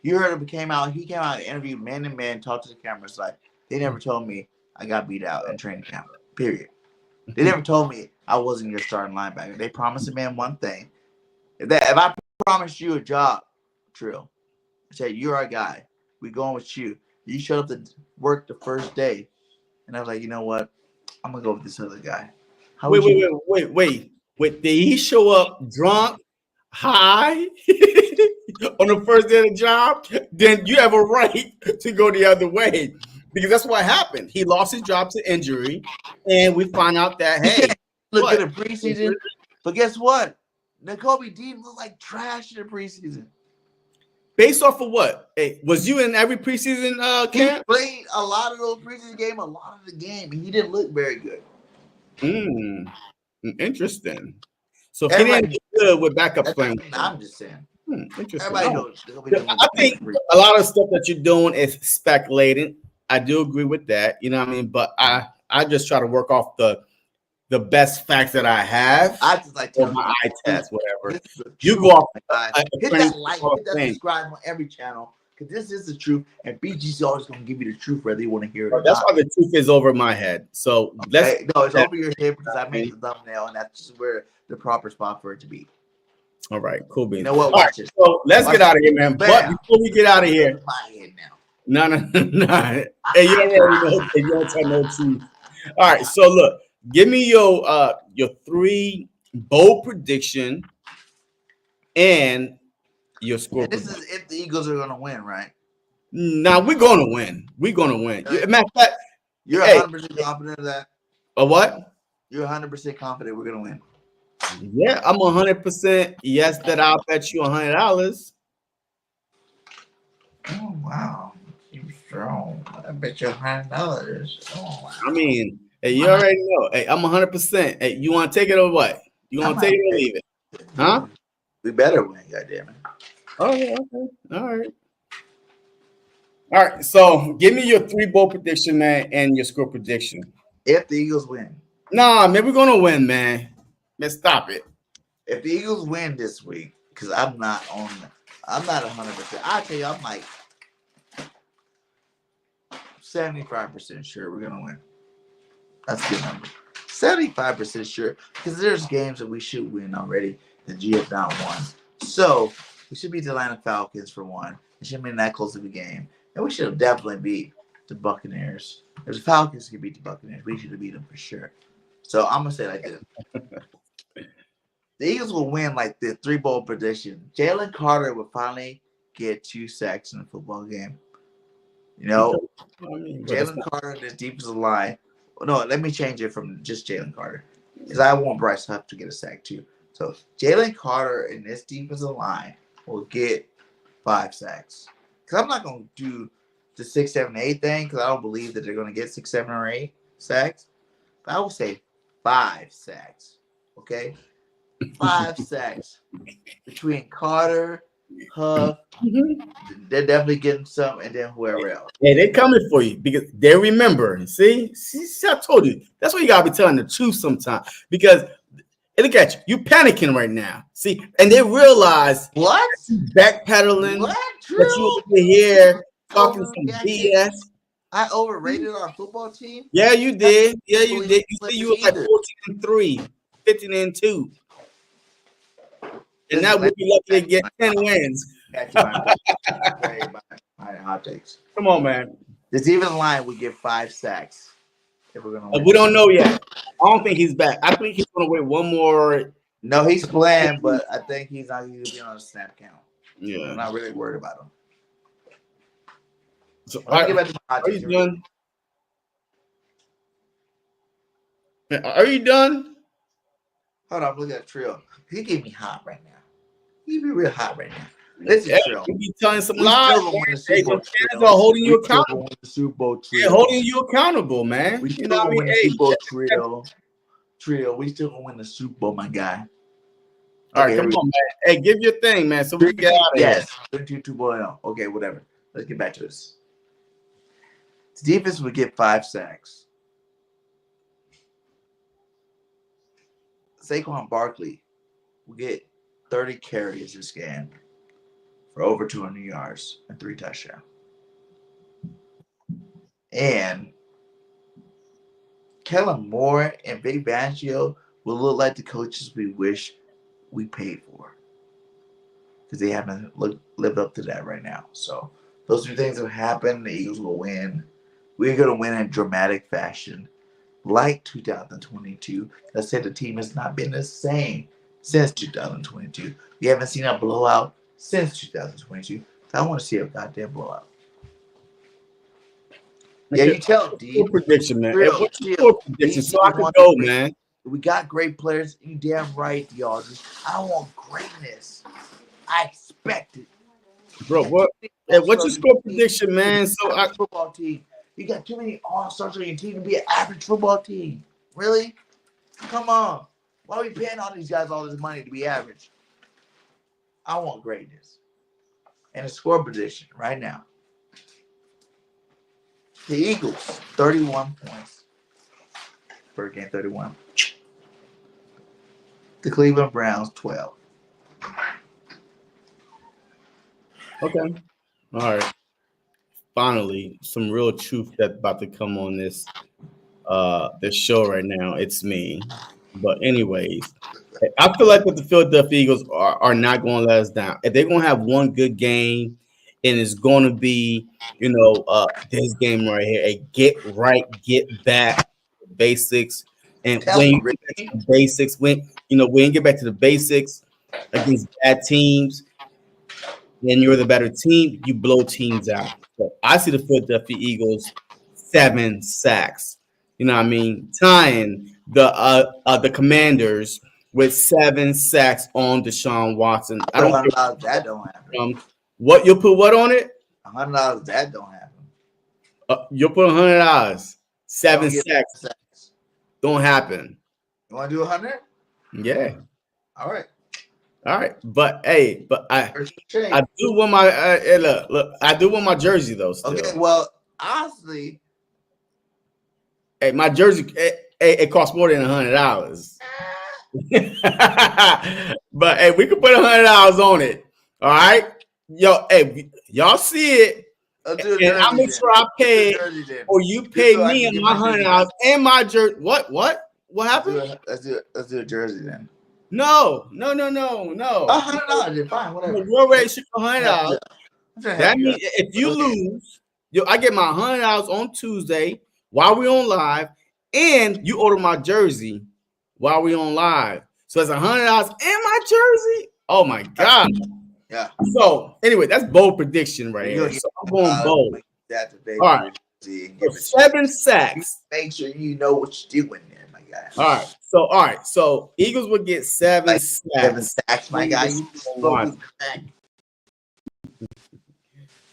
You heard him. He came out and interviewed man to man, talked to the cameras like, they never told me I got beat out in training camp, period. They never told me I wasn't your starting linebacker. They promised a man one thing. If I promised you a job, Trill, I said, you're our guy. We going with you. You showed up to work the first day. And I was like, you know what? I'm going to go with this other guy. Wait. Did he show up drunk, high on the first day of the job? Then you have a right to go the other way. Because that's what happened. He lost his job to injury. And we find out that, hey, look at the preseason. But guess what? Nakobe Dean looked like trash in the preseason. Based off of what? Hey, was you in every preseason camp? He played a lot of those preseason games, a lot of the game, and he didn't look very good. Interesting. So he didn't do good with backup playing. I'm just saying. Interesting. I think a lot of stuff that you're doing is speculating. I do agree with that. You know what I mean? But I just try to work off the best facts that I have. I just like to my eye test, whatever. You go off. Hit that like, hit that subscribe on every channel. Because this is the truth. And BG's always going to give you the truth whether you want to hear it or that's not. why the truth is over my head. So let's no, it's over your head because I made the thumbnail and that's just where the proper spot for it to be. All right, cool beans. You know what? Watch it. So let's get out of here, man. But before we get out of here, my head now. No. Hey, you already know. You don't tell no truth. All right, so look, give me your 3 bold prediction and your score. And this is if the Eagles are going to win, right? Nah, we're going to win. We're going to win. Matter of fact, you're 100% confident of that. A what? You're 100% confident we're going to win. Yeah, I'm 100% yes that I'll bet you $100. Oh wow. Strong. I bet you $100. Oh, wow. I mean, Hey, you already know. Hey, I'm 100%. Hey, you want to take it or what? You want to take it or leave it? Huh? We better win, goddammit. Oh, yeah, okay. All right. All right. So give me your 3 bowl prediction, man, and your score prediction. If the Eagles win. Nah, man, we're gonna win, man. Man, stop it. If the Eagles win this week, because I'm not 100%. I tell you, I'm like 75% sure we're gonna win. That's a good number. 75% sure, because there's games that we should win already that you have not won. So we should beat the Atlanta Falcons for one. It shouldn't be that close of a game, and we should have definitely beat the Buccaneers. If the Falcons could beat the Buccaneers, we should have beat them for sure. So I'm gonna say like this. The Eagles will win like the 3 bowl prediction. Jalen Carter will finally get 2 sacks in a football game. You know, Jalen Carter, this defensive line. No, let me change it from just Jalen Carter, because I want Bryce Huff to get a sack too. So Jalen Carter and this defensive line will get 5 sacks. Because I'm not going to do the 6, 7, 8 thing, because I don't believe that they're going to get 6, 7, or 8 sacks. But I will say 5 sacks. Okay? 5 sacks between Carter, Huff. They're definitely getting some, and then whoever else. Yeah, they're coming for you because they remember. See, I told you. That's why you gotta be telling the truth sometimes. Because look at you, you panicking right now. See, and they realize What? Backpedaling. What? That you over here talking some BS. I overrated our football team. Yeah, you did. Yeah, you did. You see, you were like 14-3, 15-2. And now we'll be lucky to get 10 wins. Hot takes. Come on, man. There's even a line we get 5 sacks if we're gonna win. We don't know yet. I don't think he's back. I think he's gonna wait one more. No, he's playing, but I think he's not going to be on the snap count. Yeah, I'm not really worried about him. So I'll get back to my hot takes. Are you done? Are you done? Hold on, look at Trill. He gave me hot right now. He be real hot right now. Listen, Trill. You be telling some We lies. still gonna win the Super Bowl, Fans are holding you accountable. The Super Bowl, They're holding you accountable, man. We still you know what I gonna mean? win the Super Bowl, Trill. We still gonna win the Super Bowl, my guy. All right, come on, man. Hey, give your thing, man. So we can get out of here. Yes, 2-2-0. Okay, whatever. Let's get back to this. The defense would get 5 sacks. Saquon Barkley will get 30 carries this game for over 200 yards and 3 touchdowns. And Kellen Moore and Vic Fangio will look like the coaches we wish we paid for, because they haven't lived up to that right now. So those 2 things will happen. The Eagles will win. We're going to win in dramatic fashion, like 2022. I said the team has not been the same since 2022. We haven't seen a blowout since 2022. I want to see a goddamn blowout. Yeah, you tell D. Prediction, man. Real, What's your prediction? So I can go, man. We got great players. You damn right, y'all. I want greatness. I expect it. Bro, what? Hey, what's your score prediction, man? So I football team. You got too many all-stars on your team to be an average football team. Really? Come on. Why are we paying all these guys all this money to be average? I want greatness. And a score prediction right now. The Eagles, 31 points. Per game, 31. The Cleveland Browns, 12. Okay. All right. Finally, some real truth that's about to come on this show right now. It's me. But anyways, I feel like with the Philadelphia Eagles are not going to let us down. If they're going to have one good game, and it's going to be, this game right here, a get right, get back, basics. And when you get back to the basics, when you get back to the basics against bad teams, and you're the better team, you blow teams out. So I see the Philadelphia Eagles 7 sacks. You know what I mean? Tying the Commanders with 7 sacks on Deshaun Watson. I don't know that don't happen. What you'll put what on it? $100. That don't happen. You'll put $100. 7 sacks. Don't happen. You want to do 100? Yeah. All right. All right. But hey, but I I do want my hey, look, I do want my jersey though. Still. Okay. Well, honestly, hey, my jersey it costs more than $100. But hey, we can put $100 on it. All right. Yo, hey, y'all see it. And I'll make sure I pay or you pay me and my $100 and my jersey. What happened? Let's do a jersey then. No. $100 then fine, whatever. We're already shooting $100. That means if you lose, I get my $100 on Tuesday while we on live, and you order my jersey while we on live. So it's $100 and my jersey. Oh my god. Yeah. So anyway, that's bold prediction right here. So I'm going bold. All right. 7 sacks. Make sure you know what you're doing there, my guy. All right. So Eagles would get 7 sacks. 7 sacks, my guy.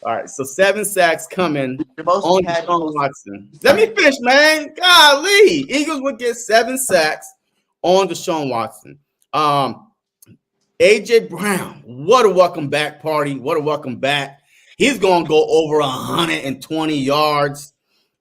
All right, so 7 sacks coming on Deshaun Watson. Let me finish, man. Golly, Eagles would get 7 sacks on Deshaun Watson. AJ Brown, what a welcome back party! What a welcome back. He's gonna go over 120 yards.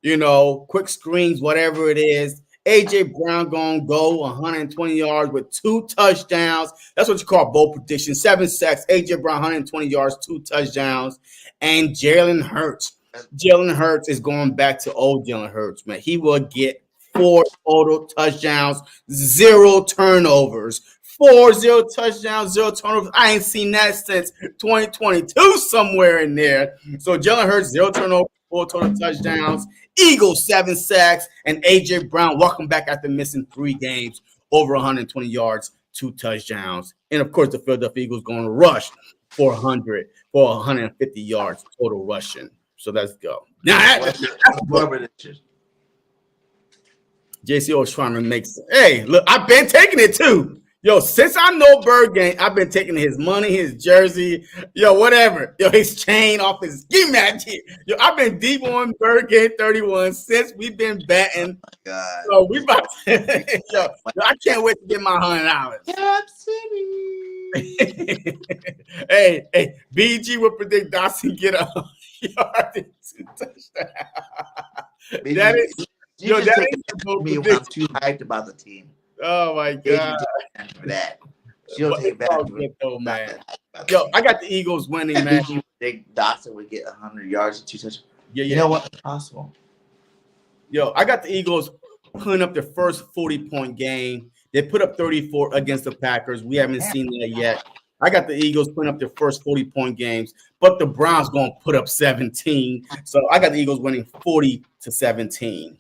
Quick screens, whatever it is. AJ Brown gonna go 120 yards with 2 touchdowns. That's what you call bold prediction. 7 sacks. AJ Brown 120 yards, 2 touchdowns. And Jalen Hurts. Jalen Hurts is going back to old Jalen Hurts, man. He will get 4 total touchdowns, 0 turnovers. 0 touchdowns, 0 turnovers. I ain't seen that since 2022 somewhere in there. So Jalen Hurts, 0 turnovers, 4 total touchdowns. Eagles 7 sacks, and AJ Brown welcome back after missing 3 games, over 120 yards, 2 touchdowns, and of course the Philadelphia Eagles going to rush for 150 yards total rushing. So let's go. Now, JCO is trying to make some. Hey, look, I've been taking it too. Yo, since I know BIRDGANG, I've been taking his money, his jersey, whatever. His chain off his ski match. I've been deep on BIRDGANG 31 since we've been batting. Oh my God. So we about to, I can't wait to get my $100. Cap City. Hey, BG will predict Dawson get 100 yards and 2 touchdowns. That is me when I'm too hyped about the team. Oh my God! For that, she'll take back though, man. Yo, I got the Eagles winning, man. You think Dawson would get 100 yards and 2 touchdowns? Yeah. You know what? It's possible. Yo, I got the Eagles putting up their first 40-point game. They put up 34 against the Packers. We haven't seen that yet. I got the Eagles putting up their first 40-point games, but the Browns going to put up 17. So I got the Eagles winning 40-17.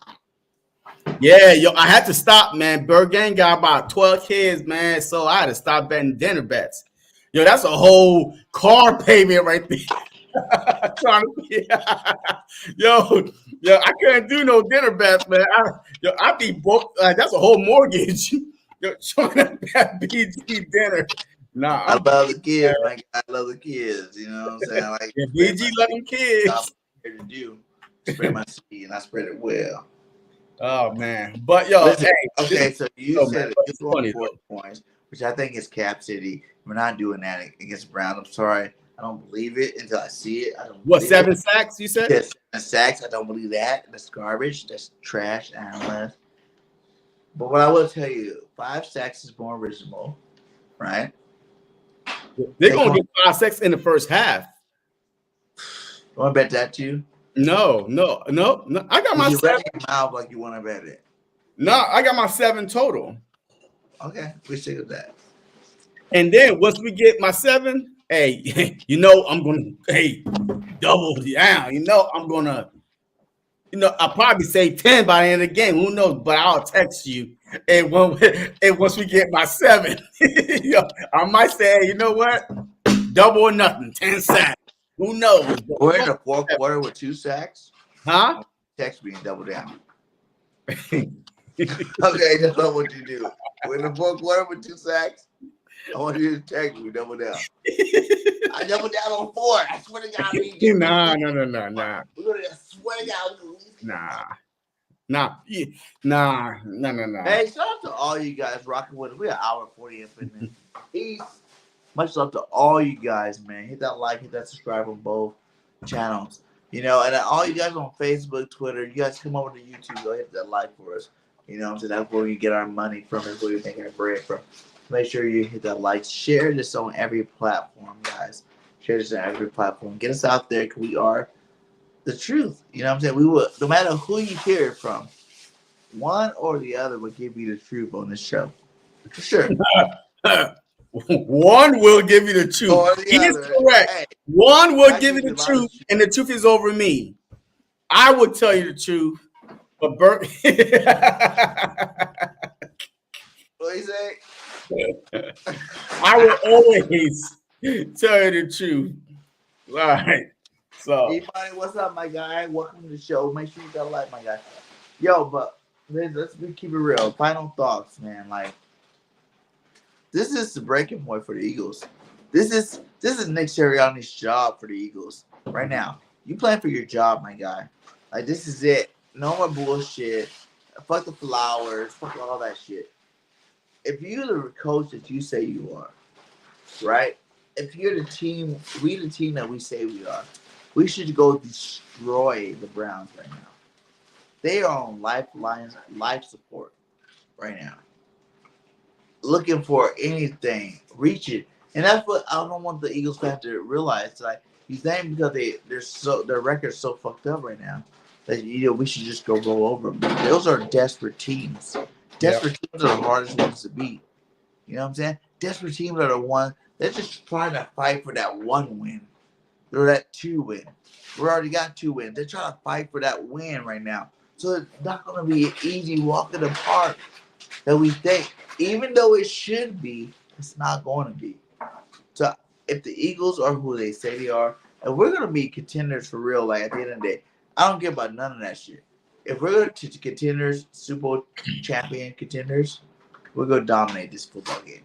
Yeah, yo, I had to stop, man. BIRDGANG got about 12 kids, man, so I had to stop betting dinner bets. Yo, that's a whole car payment right there. Yo, I couldn't do no dinner bets, man. I'd be broke. That's a whole mortgage. Yo, trying to bet BG dinner. Nah, I love the kids. Like, I love the kids. You know what I'm saying? Like, BG love them kids. I'm here to do spread my seed, and I spread it well. Oh man, but yo, listen, hey, okay. So you said it's funny 40 points, which I think is Cap City. We're not doing that against Brown. I'm sorry, I don't believe it until I see it. I don't. What 7 sacks? You said? Yes, 7 sacks. I don't believe that. That's garbage. That's trash. Analyst. But what I will tell you, 5 sacks is more reasonable, right? They're gonna get 5 sacks in the first half. You want to bet that too? No. I got my 7. Mouth like you want to bet it. No, I got my 7 total. Okay, we stick with that. And then once we get my 7, hey, I'm gonna double down. I'm gonna, I'll probably say 10 by the end of the game. Who knows? But I'll text you. And once we get my 7, I might say, hey, you know what? Double or nothing, 10 sacks. Who knows? We're in the 4th quarter with 2 sacks. Huh? Text me and double down. Okay, that's not what you do. We're in the 4th quarter with 2 sacks. I want you to text me, double down. I double down on 4. I swear to God. Nah. We're gonna swear to God. Nah. Nah. Hey, shout out to all you guys rocking with us. We're an hour 40 in fitness. Peace. Much love to all you guys, man. Hit that like, hit that subscribe on both channels. You know, and all you guys on Facebook, Twitter, you guys come over to YouTube, go hit that like for us. You know, so that's where we get our money from, is where we make our bread from. Make sure you hit that like. Share this on every platform, guys. Share this on every platform. Get us out there, because we are the truth. You know what I'm saying? We will, no matter who you hear it from, one or the other will give you the truth on this show. For sure. One will give you the truth. Or the He is other. correct. Hey, One will I give you give the you a lot of truth, truth. and the truth is over me. I will tell you the truth, but Bert. What you say? I will always tell you the truth. All right. So, Everybody, what's up, my guy? Welcome to the show. Make sure you got a like, my guy. Yo, but let's keep it real. Final thoughts, man. Like, this is the breaking point for the Eagles. This is Nick Sirianni's job for the Eagles right now. You playing for your job, my guy. Like, this is it. No more bullshit. Fuck the flowers. Fuck all that shit. If you're the coach that you say you are, right? If you're the team, we the team that we say we are, we should go destroy the Browns right now. They are on life support right now. Looking for anything, reach it. And that's what I don't want the Eagles fans to realize. Like, you think because their record's so fucked up right now that we should just go roll over them. Those are desperate teams. Desperate teams are the hardest ones to beat. You know what I'm saying? Desperate teams are the ones they're just trying to fight for that one win or that 2 win. We already got 2 wins. They're trying to fight for that win right now. So it's not going to be an easy walk in the park that we think. Even though it should be, it's not going to be. So if the Eagles are who they say they are, and we're going to be contenders for real, like at the end of the day, I don't care about none of that shit. If we're going to contenders, Super Bowl champion contenders, we're going to dominate this football game.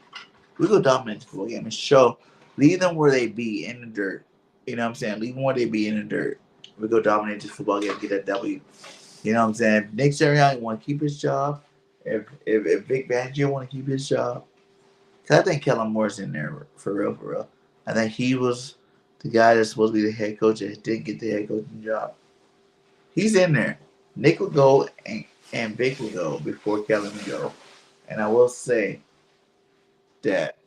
We're going to dominate this football game and leave them where they be, in the dirt. You know what I'm saying? Leave them where they be, in the dirt. We're going to dominate this football game and get that W. You know what I'm saying? If Nick Sirianni want to keep his job, if Vic Fangio want to keep his job, because I think Kellen Moore's in there for real. I think he was the guy that's supposed to be the head coach that didn't get the head coaching job. He's in there. Nick will go and Vic will go before Kellen will go. And I will say that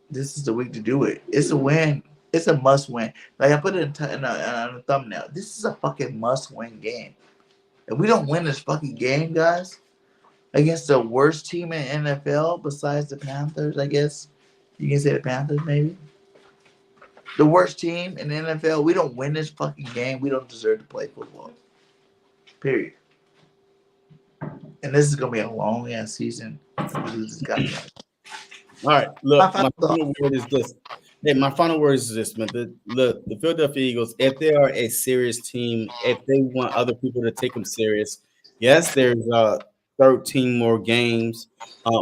this is the week to do it. It's a win. It's a must-win. Like I put it in a thumbnail. This is a fucking must-win game. If we don't win this fucking game, guys, against the worst team in NFL besides the Panthers, I guess you can say the Panthers maybe. The worst team in the NFL, we don't win this fucking game, we don't deserve to play football. Period. And this is going to be a long-ass season. all right. Look, my final word is this. Hey, my final word is this, man. The Philadelphia Eagles, if they are a serious team, if they want other people to take them serious, yes, there's 13 more games,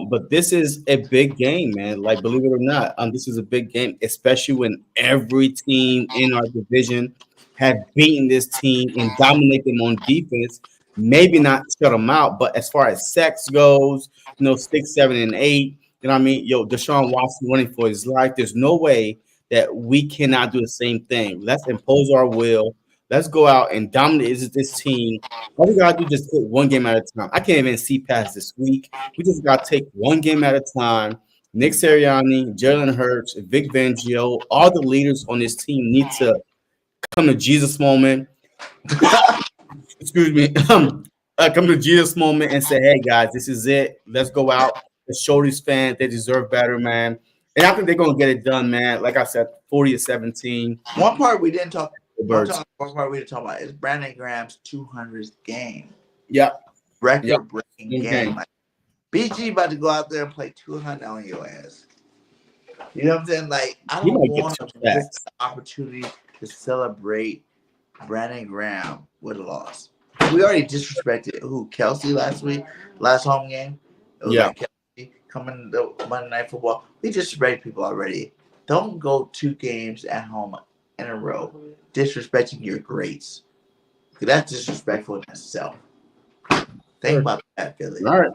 but this is a big game, man. Like, believe it or not, this is a big game, especially when every team in our division have beaten this team and dominate them on defense. Maybe not shut them out, but as far as sacks goes, 6, 7, and 8. You know what I mean? Deshaun Watson running for his life. There's no way that we cannot do the same thing. Let's impose our will. Let's go out and dominate this team. All we got to do is just take one game at a time. I can't even see past this week. We just got to take one game at a time. Nick Sirianni, Jalen Hurts, Vic Fangio, all the leaders on this team need to come to Jesus moment. Excuse me. Come to Jesus moment and say, hey, guys, this is it. Let's go out. Let's show these fans they deserve better, man. And I think they're going to get it done, man. Like I said, 40-17. One part we didn't talk about is Brandon Graham's 200th game. Yep. Record-breaking game. Like, BG about to go out there and play 200 on your ass. You know what I'm saying? Like, I don't want to miss the opportunity to celebrate Brandon Graham with a loss. We already disrespected Kelsey last home game. It was like Kelsey coming to Monday Night Football. We disrespected people already. Don't go 2 games at home in a row disrespecting your greats. That's disrespectful in itself. Think about that, Philly. All right.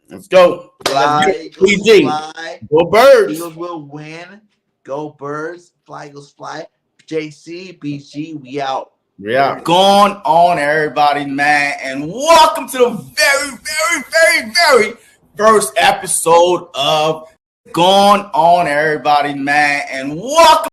Let's go. Fly, Eagles, PG. fly. Go Birds. Eagles will win. Go Birds. Fly, Eagles, fly. JC, BG, we out. Yeah. Going on, everybody, man. And welcome to the very first episode of Going On, everybody, man. And welcome.